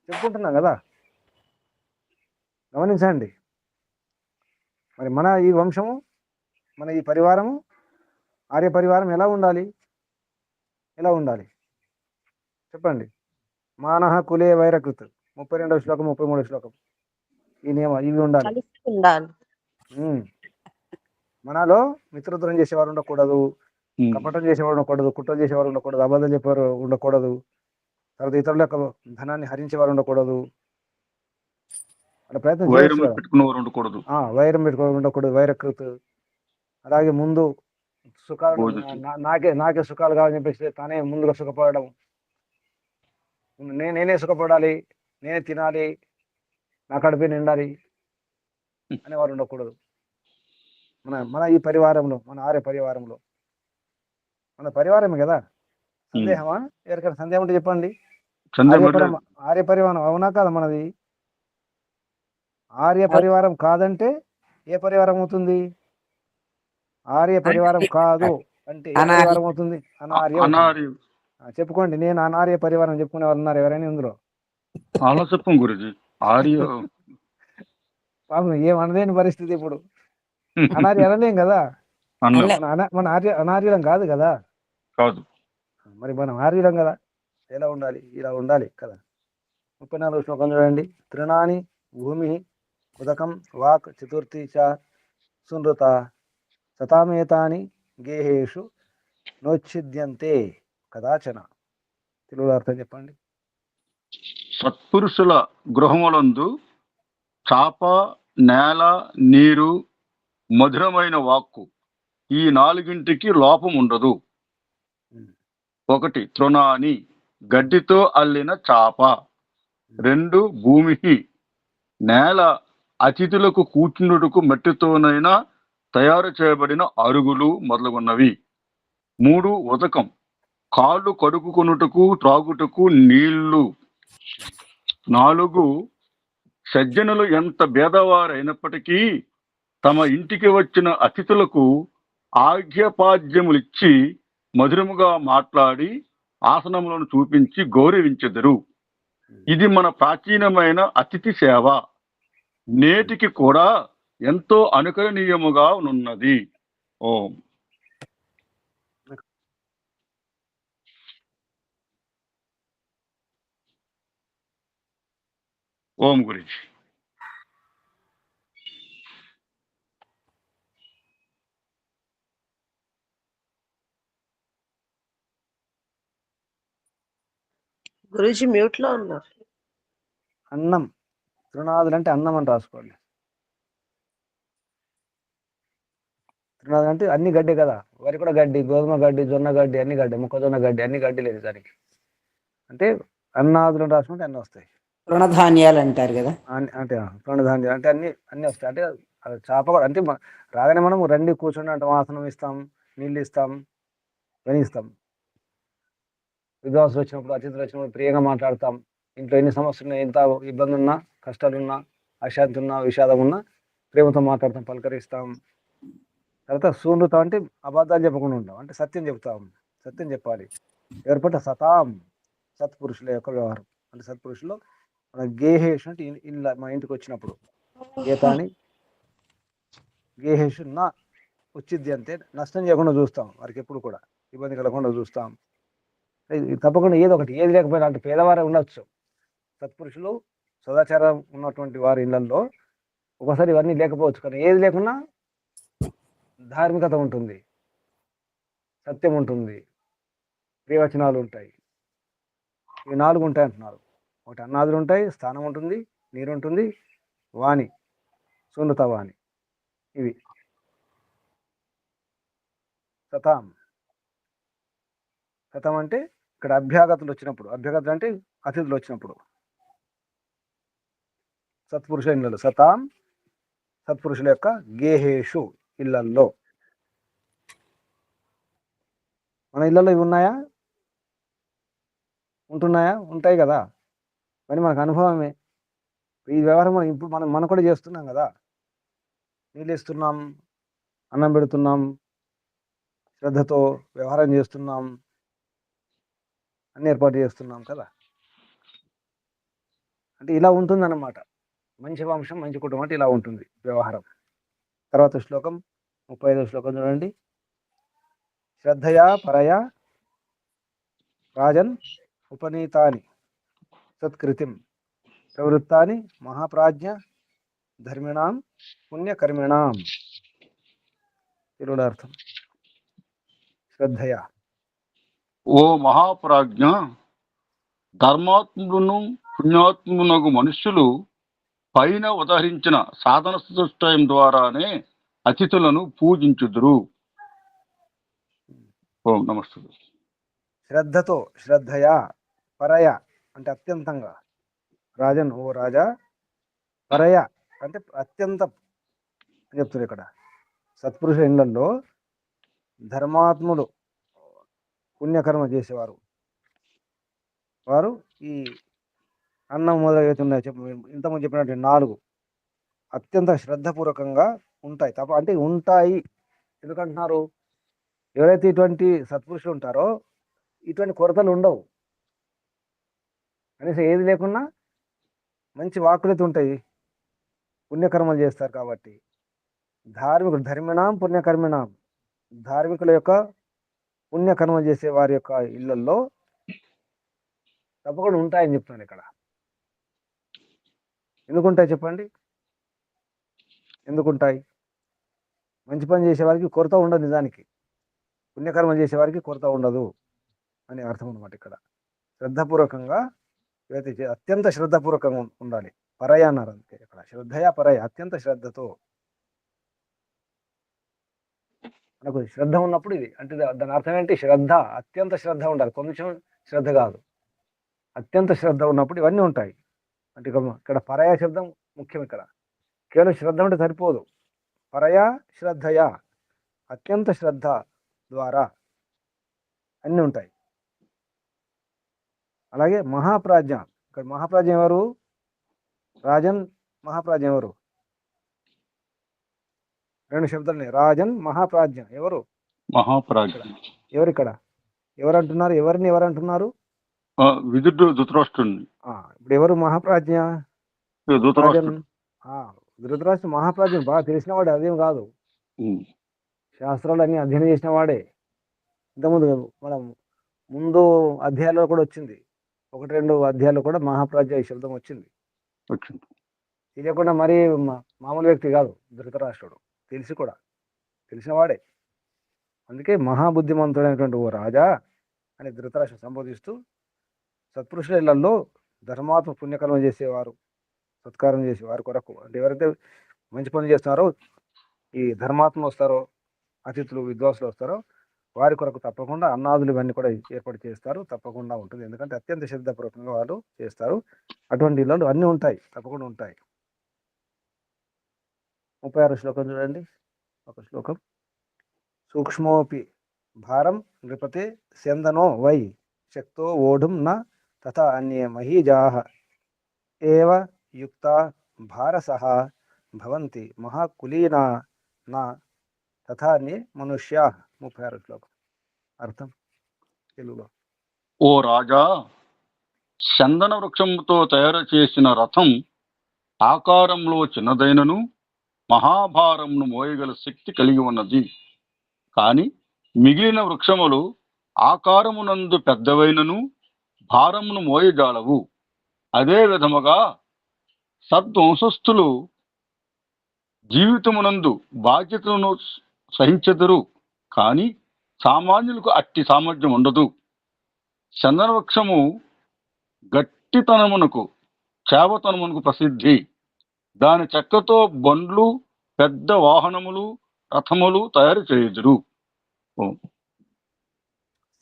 చెప్పుకుంటున్నాం కదా. గమనించండి, మరి మన ఈ వంశము, మన ఈ పరివారము, ఆర్య పరివారం ఎలా ఉండాలి? చెప్పండి. మానహ కులే వైరకృత్ 32వ శ్లోకం, 33వ శ్లోకం, ఈ నియమం ఇవి ఉండాలి. కలిసి ఉండాలి. మనలో మిత్రత్వం చేసేవారు ఉండకూడదు, ఉమ్. కపటం చేసేవారు ఉండకూడదు, కుట్ర చేసేవారు ఉండకూడదు, అబద్ధం చెప్పేవారు ఉండకూడదు, తర్వాత ఇతరుల యొక్క ధనాన్ని హరించే వారు ఉండకూడదు. అలా ప్రయత్నం వైరం చేయొచ్చు కదా. పెట్టుకునేవారు ఉండకూడదు. వైరం పెట్టుకోవడం ఉండకూడదు, వైరకృత్. అలాగే ముందు సుఖాలు బోధించు. నాకే నాకే సుఖాలు కావాలని చెప్పేసి తానే ముందుగా సుఖపడడం, నేనే సుఖపడాలి, నేనే తినాలి, నా కడుపే నిండాలి అనేవారు ఉండకూడదు. మన ఈ పరివారంలో, మన ఆర్య పరివారంలో, మన పరివారమే కదా. సందేహమా? ఎవరికైనా సందేహం ఉంటే చెప్పండి. ఆర్య పరివారం అవునా కాదా మనది? ఆర్య పరివారం కాదంటే ఏ పరివారం అవుతుంది? ఆర్య పరివారం కాదు అంటే ఏ పరివారం అవుతుంది? అనార్య అవుతుంది. చెప్పుకోండి. నేను అనార్య పరివారం చెప్పుకునే వాళ్ళు ఉన్నారు ఎవరైనా ఇందులో? అలా చెప్పం గురుజీ. ఆర్య పాపం ఏమనలేని పరిస్థితి ఇప్పుడు. అనార్య అనలేం కదా. మన అనార్యులం కాదు కదా. కాదు. మరి మనం ఆర్యులం కదా. ఎలా ఉండాలి? ఇలా ఉండాలి కదా. 34వ శ్లోకం చూడండి. తృణాని భూమి ఉదకం వాక్ చతుర్థి చ సునృత సతామేతాని గేహేషు నోచ్ఛిద్యంతే కదాచన. తెలుగులో అర్థం చెప్పండి. సత్పురుషుల గృహములందు చాప, నేల, నీరు, మధురమైన వాక్కు, ఈ 4ంటికి లోపం ఉండదు. 1 తృణాని గడ్డితో అల్లిన చాప, 2 భూమి నేల అతిథులకు కూర్చుండుటకు మట్టితోనైనా తయారు చేయబడిన అరుగులు మొదలగున్నవి. 3 ఉదకం కాళ్ళు కడుక్కునుటకు త్రాగుటకు నీళ్లు. 4 సజ్జనులు ఎంత భేదవారైనప్పటికీ తమ ఇంటికి వచ్చిన అతిథులకు ఆర్ఘ్యపాద్యములిచ్చి మధురముగా మాట్లాడి ఆసనములను చూపించి గౌరవించెదరు. ఇది మన ప్రాచీనమైన అతిథి సేవ, నేటికి కూడా ఎంతో అనుకరణీయముగా ఉన్నది. ఓం ఓం గురించి. గురూజీ మ్యూట్ లో ఉన్నారు. అన్నం, తృణాదులు అంటే అన్నం అని రాసుకోండి. తృణాదులు అంటే అన్ని గడ్డి కదా. వరి కూడా గడ్డి, గోధుమ గడ్డి, జొన్న గడ్డి, అన్ని గడ్డి, మొక్కజొన్న గడ్డి, అన్ని గడ్డి లేదు దానికి. అంటే అన్నాదులు రాసుకుంటే అన్నీ వస్తాయి. తృణధాన్యాలు అంటారు కదా. అంటే తృణధాన్యాలు అంటే అన్ని వస్తాయి. అంటే చేప కూడా అంటే రాగానే మనం రండి కూర్చొని అంటే ఆసనం ఇస్తాం, నీళ్ళు ఇస్తాం, పని ఇస్తాం. విద్వాంసులు వచ్చినప్పుడు, అతిథులు వచ్చినప్పుడు ప్రియంగా మాట్లాడతాం. ఇంట్లో ఎన్ని సమస్యలు ఉన్నా, ఎంత ఇబ్బంది ఉన్నా, కష్టాలున్నా, అశాంతి ఉన్నా, విషాదం ఉన్నా ప్రేమతో మాట్లాడతాం, పలకరిస్తాం. తర్వాత శూన్యత అంటే అబద్ధాలు చెప్పకుండా ఉంటాం, అంటే సత్యం చెప్తాం. సత్యం చెప్పాలి. ఏర్పడ్డ సతాం సత్పురుషుల యొక్క వ్యవహారం. అంటే సత్పురుషులు మన గేహేషు అంటే ఇలా మా ఇంటికి వచ్చినప్పుడు గీతాని గేహేషు నా వచ్చింది అంతే నష్టం చేయకుండా చూస్తాం. వారికి ఎప్పుడు కూడా ఇబ్బంది కలగకుండా చూస్తాం. తప్పకుండా ఏదో ఒకటి, ఏది లేకపోయినా అంటే పేదవారే ఉండొచ్చు. సత్పురుషులు సదాచారం ఉన్నటువంటి వారి ఇళ్లలో ఒకసారి ఇవన్నీ లేకపోవచ్చు, కానీ ఏది లేకున్నా ధార్మికత ఉంటుంది, సత్యం ఉంటుంది, ప్రియవచనాలు ఉంటాయి. ఇవి 4 ఉంటాయి అంటున్నారు. ఒకటి అన్నాదులు ఉంటాయి, స్థానం ఉంటుంది, నీరు ఉంటుంది, వాణి, శూన్యత వాణి. ఇవి సతాం. సతం అంటే ఇక్కడ అభ్యాగతులు వచ్చినప్పుడు, అభ్యాగతులు అంటే అతిథులు వచ్చినప్పుడు, సత్పురుషుల ఇళ్ళలో. సతాం సత్పురుషుల యొక్క గేహేషు ఇళ్లల్లో. మన ఇళ్లలో ఇవి ఉన్నాయా? ఉంటున్నాయా? ఉంటాయి కదా. మరి మనకు అనుభవమే. ఈ వ్యవహారం మనం ఇప్పుడు మనం కూడా చేస్తున్నాం కదా. నీళ్ళు ఇస్తున్నాం, అన్నం పెడుతున్నాం, శ్రద్ధతో వ్యవహారం చేస్తున్నాం, అన్ని ఏర్పాటు చేస్తున్నాం కదా. అంటే ఇలా ఉంటుందన్నమాట. మంచి వంశం, మంచి కుటుంబం అంటే ఇలా ఉంటుంది వ్యవహారం. తర్వాత శ్లోకం 35వ శ్లోకం చూడండి. శ్రద్ధయా పరయా రాజన్ ఉపనీతాని సత్కృతిం ప్రవృత్తాని మహాప్రాజ్ఞ ధర్మిణాం పుణ్యకర్మిణాం. తెలుగులో అర్థం. శ్రద్ధయా ఓ మహాప్రాజ్ఞ, ధర్మాత్ములను పుణ్యాత్మునకు మనుష్యులు పైన ఉదహరించిన సాధన చతుష్టయం ద్వారానే అతిథులను పూజించుదురు. ఓం నమస్తే. శ్రద్ధతో, శ్రద్ధయా, పరయ అంటే అత్యంతంగా. రాజన్ ఓ రాజా, పరయ అంటే అత్యంత అని చెప్తున్నారు ఇక్కడ. సత్పురుష ఇళ్లలో ధర్మాత్ములు, పుణ్యకర్మ చేసేవారు, వారు ఈ అన్నం మొదలైతే ఉన్నాయి ఇంతకుముందు చెప్పినట్టు 4 అత్యంత శ్రద్ధపూర్వకంగా ఉంటాయి. అంటే ఉంటాయి ఎందుకంటున్నారు? ఎవరైతే ఇటువంటి సత్పురుషులు ఉంటారో ఇటువంటి కొరతలు ఉండవు. కనీసం ఏది లేకున్నా మంచి వాక్కులైతే ఉంటాయి, పుణ్యకర్మలు చేస్తారు కాబట్టి. ధార్మికులు ధర్మిణాం పుణ్యకర్మిణాం, ధార్మికుల యొక్క పుణ్యకర్మ చేసే వారి యొక్క ఇళ్లలో తప్పకుండా ఉంటాయని చెప్తున్నాను ఇక్కడ. ఎందుకుంటాయి చెప్పండి? ఎందుకుంటాయి? మంచి పని చేసేవారికి కొరత ఉండదు, నిజానికి పుణ్యకర్మ చేసేవారికి కొరత ఉండదు అని అర్థం అన్నమాట ఇక్కడ. శ్రద్ధపూర్వకంగా ఏదైతే అత్యంత శ్రద్ధపూర్వకంగా ఉండాలి. పరయ అన్నారు అందుకే ఇక్కడ. శ్రద్ధయా పరయ, అత్యంత శ్రద్ధతో. మనకు శ్రద్ధ ఉన్నప్పుడు ఇది అంటే దాని అర్థం ఏంటి? శ్రద్ధ, అత్యంత శ్రద్ధ ఉండాలి, కొంచెం శ్రద్ధ కాదు. అత్యంత శ్రద్ధ ఉన్నప్పుడు ఇవన్నీ ఉంటాయి. అంటే ఇక్కడ పరయ శబ్దం ముఖ్యం. ఇక్కడ కేవలం శ్రద్ధ ఉంటే సరిపోదు. పరయ శ్రద్ధయా, అత్యంత శ్రద్ధ ద్వారా అన్నీ ఉంటాయి. అలాగే మహాప్రాజ్ఞ. ఇక్కడ మహాప్రాజ్ఞ ఎవరు? రాజన్, మహాప్రాజ్ఞ ఎవరు? 2 శబ్దాలని. రాజన్, మహాప్రాజ్ఞ ఎవరు? మహాప్రాజ్ఞ ఎవరు ఇక్కడ? ఎవరు అంటున్నారు? ఎవరు అంటున్నారు? విదురుడు ధృతరాష్ట్రుడిని. ఇప్పుడు ఎవరు మహాప్రాజ్ఞ? ధృతరాష్ట్రుడు. ధృతరాష్ట్రుడు మహాప్రాజ్ఞ, బాగా తెలిసిన వాడే, అదేం కాదు. శాస్త్రాలు అన్ని అధ్యయనం చేసిన వాడే. ఇంతకుముందు మనం ముందు అధ్యాయాల్లో కూడా వచ్చింది, 1-2 అధ్యాయాల్లో కూడా మహాప్రాజ్ఞ ఈ శబ్దం వచ్చింది. తెలియకుండా మరీ మామూలు వ్యక్తి కాదు ధృతరాష్ట్రుడు, తెలిసిన వాడే. అందుకే మహాబుద్ధిమంతుడైనటువంటి ఓ రాజా అని ధృతరాష్ట్రుడు సంబోధిస్తూ, సత్పురుషుల ఇళ్లలో ధర్మాత్మ పుణ్యకర్మ చేసేవారు, సత్కారం చేసేవారు కొరకు, అంటే ఎవరైతే మంచి పనులు చేస్తున్నారో, ఈ ధర్మాత్మ వస్తారో, అతిథులు విద్వాంసులు వస్తారో వారి కొరకు తప్పకుండా అన్నాదులు ఇవన్నీ కూడా ఏర్పాటు చేస్తారు. తప్పకుండా ఉంటుంది, ఎందుకంటే అత్యంత శ్రద్ధపూర్వకంగా వాళ్ళు చేస్తారు. అటువంటి ఇళ్ళు అన్నీ ఉంటాయి, తప్పకుండా ఉంటాయి. 36 శ్లోకం చూడండి. ఒక శ్లోకం. సూక్ష్మోపి భారం నృపతే స్యందనో వై శక్తో ఓఢుం న తథా అన్యే మహీజాః ఏవ యుక్తా భారసః భవంతి మహాకులీనా నా తథా అన్యే మనుష్యాః. 36 శ్లోకం. అర్థం తెలుగులో. ఓ రాజా, చందన వృక్షంతో తయారు చేసిన రథం ఆకారంలో చిన్నదైనను మహాభారంను మోయగల శక్తి కలిగి ఉన్నది. కాని మిగిలిన వృక్షములు ఆకారమునందు పెద్దవైనను భారమును మోయజాలవు. అదే విధముగా సద్వంశస్థులు జీవితమునందు బాధ్యతలను సహించెదరు, కాని సామాన్యులకు అట్టి సామర్థ్యం ఉండదు. చందన వృక్షము గట్టితనమునకు, చేవతనమునకు ప్రసిద్ధి. దాని చెక్కతో బండ్లు, పెద్ద వాహనములు, రథములు తయారు చేయుదురు.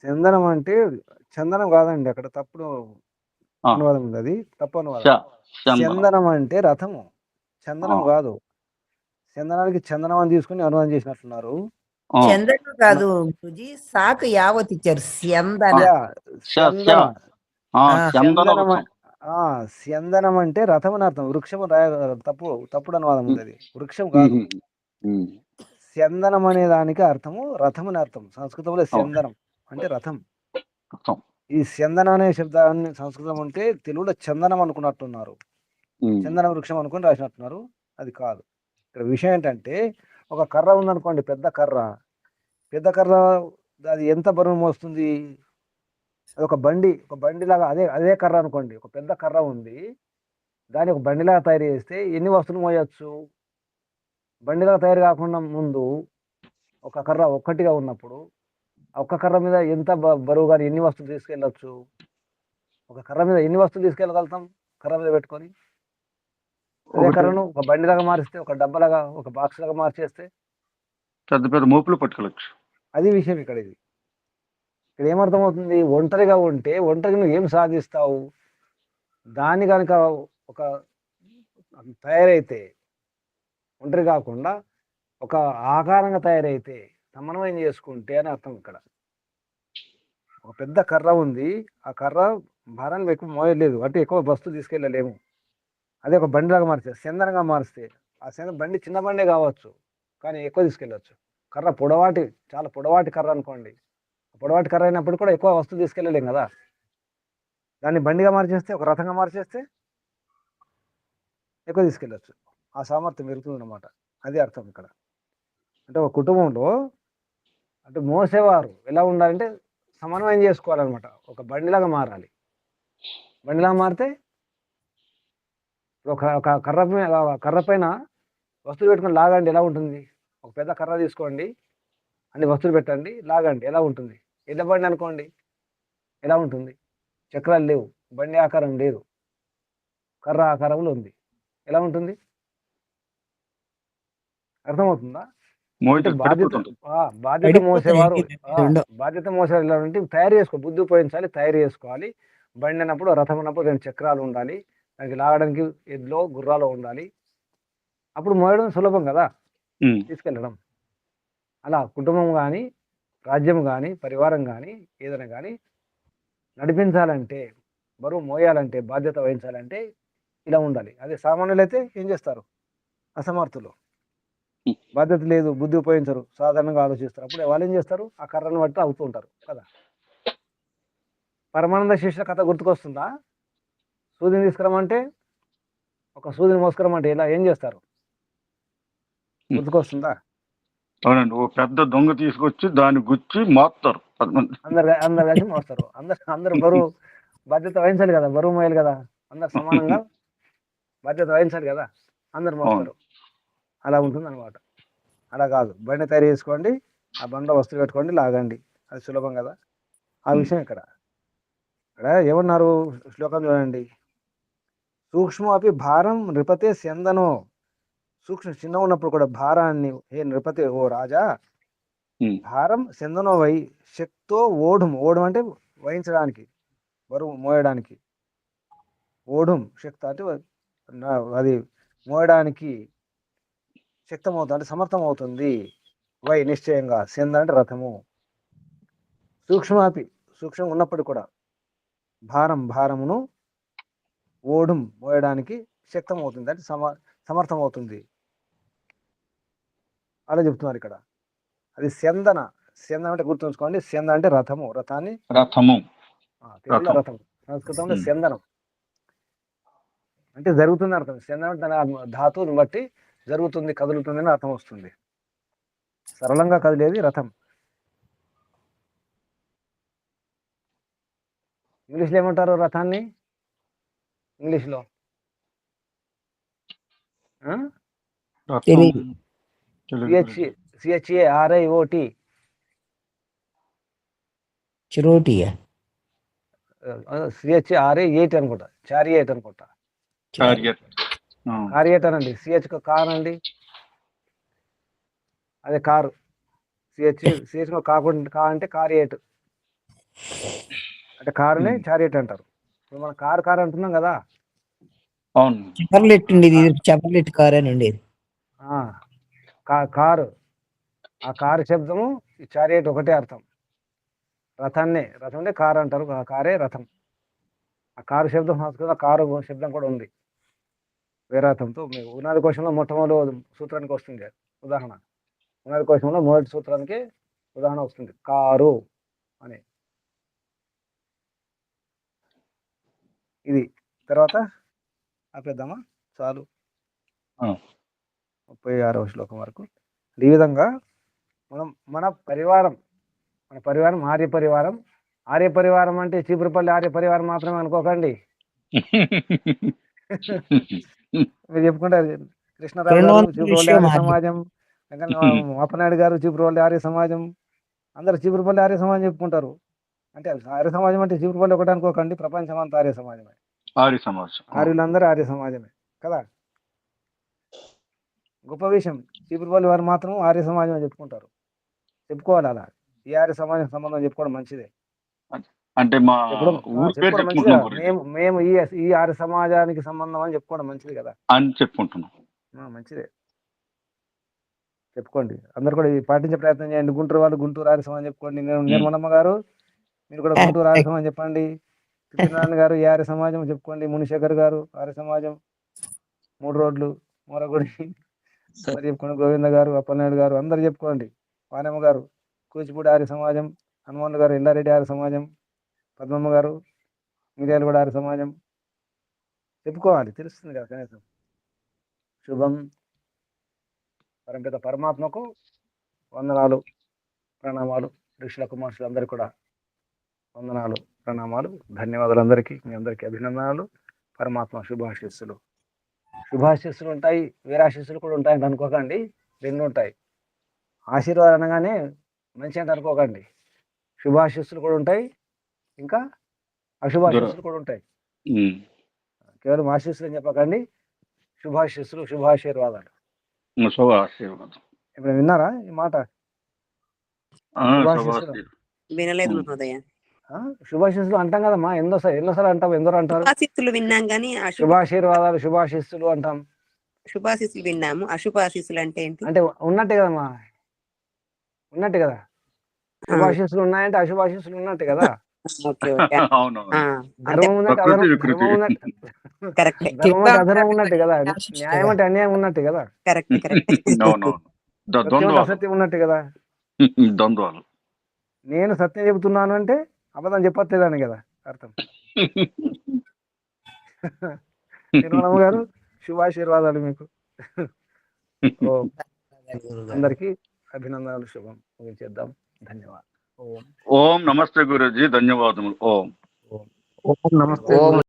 చందనం అంటే చందనం కాదండి, అక్కడ తప్పుడు అనువాదం ఉంది, అది తప్పు అనువాదం. చందనం అంటే రథము, చందనం కాదు. చందనానికి చందనం అని తీసుకుని అనువాదం చేసినట్లున్నారు. చందనం కాదు గురుజీ, సాకు యావత్ ఇచ్చారు. స్యందనం అంటే రథం అని అర్థం. వృక్షము తప్పుడు అనువాదం ఉంది, అది వృక్షం కాదు. స్యందనం అనే దానికి అర్థము రథం అని అర్థం. సంస్కృతంలో స్యందనం అంటే రథం. ఈ స్యందనం అనే శబ్దాన్ని సంస్కృతం అంటే తెలుగులో చందనం అనుకున్నట్టున్నారు, చందన వృక్షం అనుకుని రాసినట్టున్నారు. అది కాదు. ఇక్కడ విషయం ఏంటంటే, ఒక కర్ర ఉందనుకోండి, పెద్ద కర్ర, అది ఎంత బరువు మోస్తుంది? అది ఒక బండిలాగా. అదే కర్ర అనుకోండి, ఒక పెద్ద కర్ర ఉంది, దాన్ని ఒక బండిలాగా తయారు చేస్తే ఎన్ని వస్తువులు మోయచ్చు? బండిలాగా తయారు కాకుండా ముందు ఒక కర్ర ఒక్కటిగా ఉన్నప్పుడు ఒక్క కర్ర మీద ఎంత బరువు కానీ ఎన్ని వస్తువులు తీసుకెళ్ళచ్చు? ఒక కర్ర మీద ఎన్ని వస్తువులు తీసుకెళ్ళగలుగుతాం కర్ర మీద పెట్టుకొని? అదే ఒకటి కర్రను ఒక బండిలాగా మారిస్తే, ఒక డబ్బాలాగా, ఒక బాక్స్ లాగా మార్చేస్తే పెద్ద పెద్ద మోపులు పట్టుకెళ్ళచ్చు. అది విషయం ఇక్కడ. ఇక్కడ ఏమర్థమవుతుంది? ఒంటరిగా ఉంటే ఒంటరిగా నువ్వు ఏం సాధిస్తావు? దాన్ని కనుక ఒక తయారైతే, ఒంటరి కాకుండా ఒక ఆకారంగా తయారైతే, సమన్వయం చేసుకుంటే అని అర్థం ఇక్కడ. ఒక పెద్ద కర్ర ఉంది, ఆ కర్ర భారాన్ని ఎక్కువ మోయలేదు అంటే ఎక్కువ వస్తువు తీసుకెళ్ళలేము. అదే ఒక బండిలాగా మారిస్తే, చందనంగా మారిస్తే, ఆ బండి చిన్న బండే కావచ్చు కానీ ఎక్కువ తీసుకెళ్ళచ్చు. కర్ర చాలా పొడవాటి కర్ర అనుకోండి, పొడవాటి కర్ర అయినప్పుడు కూడా ఎక్కువ వస్తువు తీసుకెళ్ళలేం కదా. దాన్ని బండిగా మార్చేస్తే, ఒక రథంగా మార్చేస్తే ఎక్కువ తీసుకెళ్ళచ్చు. ఆ సామర్థ్యం పెరుగుతుంది అనమాట. అది అర్థం ఇక్కడ. అంటే ఒక కుటుంబంలో అంటే మోసేవారు ఎలా ఉండాలంటే సమన్వయం చేసుకోవాలన్నమాట. ఒక బండిలాగా మారాలి. బండిలాగా మారితే ఒక ఒక కర్ర పైన వస్తువులు పెట్టుకొని లాగండి, ఎలా ఉంటుంది? ఒక పెద్ద కర్ర తీసుకోండి, అన్ని వస్తువులు పెట్టండి, లాగండి, ఎలా ఉంటుంది? ఎడ్ల బండి అనుకోండి, ఎలా ఉంటుంది? చక్రాలు లేవు, బండి ఆకారం లేదు, కర్ర ఆకారంలో ఉంది, ఎలా ఉంటుంది? అర్థమవుతుందా? అంటే బాధ్యత మోసేవారు ఎలా అంటే తయారు చేసుకో, బుద్ధి ఉపయోగించాలి, తయారు చేసుకోవాలి. బండి అన్నప్పుడు, రథం అన్నప్పుడు 2 చక్రాలు ఉండాలి, దానికి లాగడానికి ఎద్లో గుర్రాలు ఉండాలి. అప్పుడు మోయడం సులభం కదా, తీసుకెళ్ళడం. అలా కుటుంబం కానీ, రాజ్యం కానీ, పరివారం కానీ, ఏదైనా కానీ నడిపించాలంటే, బరువు మోయాలంటే, బాధ్యత వహించాలంటే ఇలా ఉండాలి. అదే సామాన్యులైతే ఏం చేస్తారు? అసమర్థులు, బాధ్యత లేదు, బుద్ధి ఉపయోగించరు, సాధారణంగా ఆలోచిస్తారు. అప్పుడు వాళ్ళు ఏం చేస్తారు? ఆ కర్రను బట్టి అవుతూ ఉంటారు కదా. పరమానంద శిష్యుల కథ గుర్తుకొస్తుందా? సూదిని తీసుకురమంటే, ఒక సూదిని మోసుకురమంటే ఇలా ఏం చేస్తారు? గుర్తుకొస్తుందా? అవునండి, ఓ పెద్ద దొంగ తీసుకొచ్చి దాన్ని గుచ్చి మారుతారు. అందరు కలిసి మోస్తారు. అందరు బరువు బాధ్యత వహించాలి కదా, బరువు మోయాలి కదా, అందరు సమానంగా బాధ్యత వహించాలి కదా, అందరు మోస్తారు. అలా ఉంటుంది అనమాట. అలా కాదు, బండి తయారు చేసుకోండి, ఆ బండిలో వస్తువు పెట్టుకోండి, లాగండి, అది సులభం కదా. ఆ విషయం ఇక్కడ ఏమన్నారు? శ్లోకం చూడండి. సూక్ష్మ అపి భారం నృపతే స్యందనో. సూక్ష్మ చిన్న ఉన్నప్పుడు కూడా భారాన్ని, ఏ నృపతే, ఓ రాజా, భారం స్యందనో వై శక్తో ఓఢం. ఓఢం అంటే వహించడానికి, బరువు మోయడానికి. ఓఢం శక్తి అంటే అది మోయడానికి శక్తమవుతుంది, అంటే సమర్థం అవుతుంది. వై నిశ్చయంగా, స్యంద అంటే రథము. సూక్ష్మాపి సూక్ష్మం ఉన్నప్పుడు కూడా భారమును ఓఢం మోయడానికి శక్తం అవుతుంది, అంటే సమర్థం అవుతుంది. అలా చెప్తున్నారు ఇక్కడ. అది స్యందన అంటే గుర్తుంచుకోండి, స్యంద అంటే రథము, రథాన్ని తెలుగులో రథం, సంస్కృతంలో స్యందనం అంటే జరుగుతుంది అర్థం. స్యందనం అంటే దాని ధాతువుని బట్టి జరుగుతుంది, కదులుతుంది అని అర్థం వస్తుంది. సరళంగా కదిలేది రథం. ఇంగ్లీష్లో ఏమంటారు రథాన్ని? ఇంగ్లీష్లో CHARIOT, చిరోటియా, CHRA8 అనుకుంటా, చారియట్ అనుకుంటా, కారియట్ అనండి. CH కానండి, అదే కారు. CH కాకుండా కా అంటే కారియట్, అంటే కారునే చారియట్ అంటారు. ఇప్పుడు మనం కారు అంటున్నాం కదా. చెవర్లెట్ ఉండేది, చెవర్లెట్ కార్ అని ఉండేది. కారు, ఆ కారు శబ్దము ఈ చారియట్ ఒకటే అర్థం. రథం అంటే కారు అంటారు, కారే రథం. ఆ కారు శబ్దం సంస్కృతంలో కారు శబ్దం కూడా ఉంది వేరే అర్థంతో. మీకు ఉనాది కోశంలో మొట్టమొదటి సూత్రానికి వస్తుంది ఉదాహరణ. ఉనాది కోశంలో మొదటి సూత్రానికి ఉదాహరణ వస్తుంది, కారు అని. ఇది తర్వాత ఆపేద్దామా? చాలు, 36వ శ్లోకం వరకు. ఈ విధంగా మన పరివారం ఆర్య పరివారం. ఆర్య పరివారం అంటే చీపురుపల్లి ఆర్య పరివారం మాత్రమే అనుకోకండి. మీరు చెప్పుకుంటారు కృష్ణరావు గారు చీపురుపల్లి ఆర్య సమాజం, అప్పనాయుడు గారు చీపురుపల్లి ఆర్య సమాజం, అందరు చీపురుపల్లి ఆర్య సమాజం చెప్పుకుంటారు. అంటే ఆర్య సమాజం అంటే చీపురుపల్లి ఒకటి అనుకోకండి, ప్రపంచం అంతా ఆర్య సమాజమే. ఆర్య సమాజం. ఆర్యులందరూ ఆర్య సమాజమే కదా. గొప్ప విషయం. చీపురుపల్లి వారు మాత్రం ఆర్య సమాజం అని చెప్పుకుంటారు. చెప్పుకోవాలి అలా. ఈ ఆర్య సమాజం సంబంధం చెప్పుకోవడం మంచిదే. అంటే మా చెప్పడం ఊరి పేరు చెప్పుకోవడం మంచిదే. చెప్పుకుంటున్నాం గురుజీ మేము ఈ ఆర్య సమాజానికి సంబంధం అని చెప్పుకోవడం మంచిది కదా. అని చెప్పుకుంటున్నాం. మంచిదే, చెప్పుకోండి. అందరు కూడా పాటించే ప్రయత్నం చేయండి. గుంటూరు వాళ్ళు గుంటూరు ఆర్య సమాజం చెప్పుకోండి. నిర్మలమ్మ గారు మీరు కూడా గుంటూరు ఆర్య సమాజం చెప్పండి. సత్యనారాయణ గారు ఈ ఆర్య సమాజం చెప్పుకోండి. మునిశేఖర్ గారు ఆర్య సమాజం, 3 రోడ్లు మూరగుడి మరి చెప్పుకోండి. గోవింద గారు, అప్పలనాయుడు గారు అందరు చెప్పుకోండి. వానమ్మ గారు కూచిపూడి ఆర్య సమాజం, హనుమాన్ గారు ఎల్లారెడ్డి ఆర్య సమాజం, పద్మమ్మ గారు మిర్యాలు కూడా ఆర్య సమాజం చెప్పుకోవాలి. తెలుస్తుంది కదా కనీసం. శుభం. పరంపిత పరమాత్మకు వందనాలు, ప్రణామాలు. ఋషులకు మనుషులు అందరికీ కూడా వందనాలు, ప్రణామాలు, ధన్యవాదాలు. అందరికీ మీ అందరికీ అభినందనాలు. పరమాత్మ శుభాశీస్సులు. శుభాశీస్సులు ఉంటాయి, వీరాశీస్సులు కూడా ఉంటాయంటే అనుకోకండి. 2 ఉంటాయి. ఆశీర్వాదం అనగానే మంచి అంటే అనుకోకండి. శుభాశీస్సులు కూడా ఉంటాయి, ఇంకా అశుభాశీస్సులు కూడా ఉంటాయి. కేవలం ఆశీస్సులు అని చెప్పకండి. శుభాశీస్సులు, శుభాశీర్వాదాలు. ఇప్పుడు విన్నారా ఈ మాట? వినలేదు మహోదయ. శుభాశీస్సులు అంటాం కదమ్మా. ఎన్నోసార్లు అంటాం, ఎందరో అంటారు. శుభాశీస్సులు విన్నాం కానీ శుభాశీర్వాదాలు, శుభాశీస్సులు అంటాం. శుభాశీస్సులు విన్నాము. అశుభాశీస్సులు అంటే ఏంటి? అంటే ఉన్నట్టే కదమ్మా, ఉన్నట్టే కదా. శుభాశీస్సులు ఉన్నాయంటే అశుభాశీస్సులు ఉన్నట్టే కదా. ధర్మం ఉన్నట్టు ధర్మం ఉన్నట్టు అధర్మం ఉన్నట్టే కదా. న్యాయం అంటే అన్యాయం ఉన్నట్టే కదా. అసత్యం ఉన్నట్టే కదా. ద్వంద్వాలు. నేను సత్యం చెబుతున్నాను అంటే అబద్ధం చెప్పట్లేదని కదా అర్థం. నిర్మలమ్మ గారు శుభాశీర్వాదాలు మీకు. అందరికీ అభినందనలు. శుభం. ముగించేద్దాం. ధన్యవాదాలు. ఓం నమస్తే గురుజీ. ధన్యవాదములు. ఓం నమస్తే.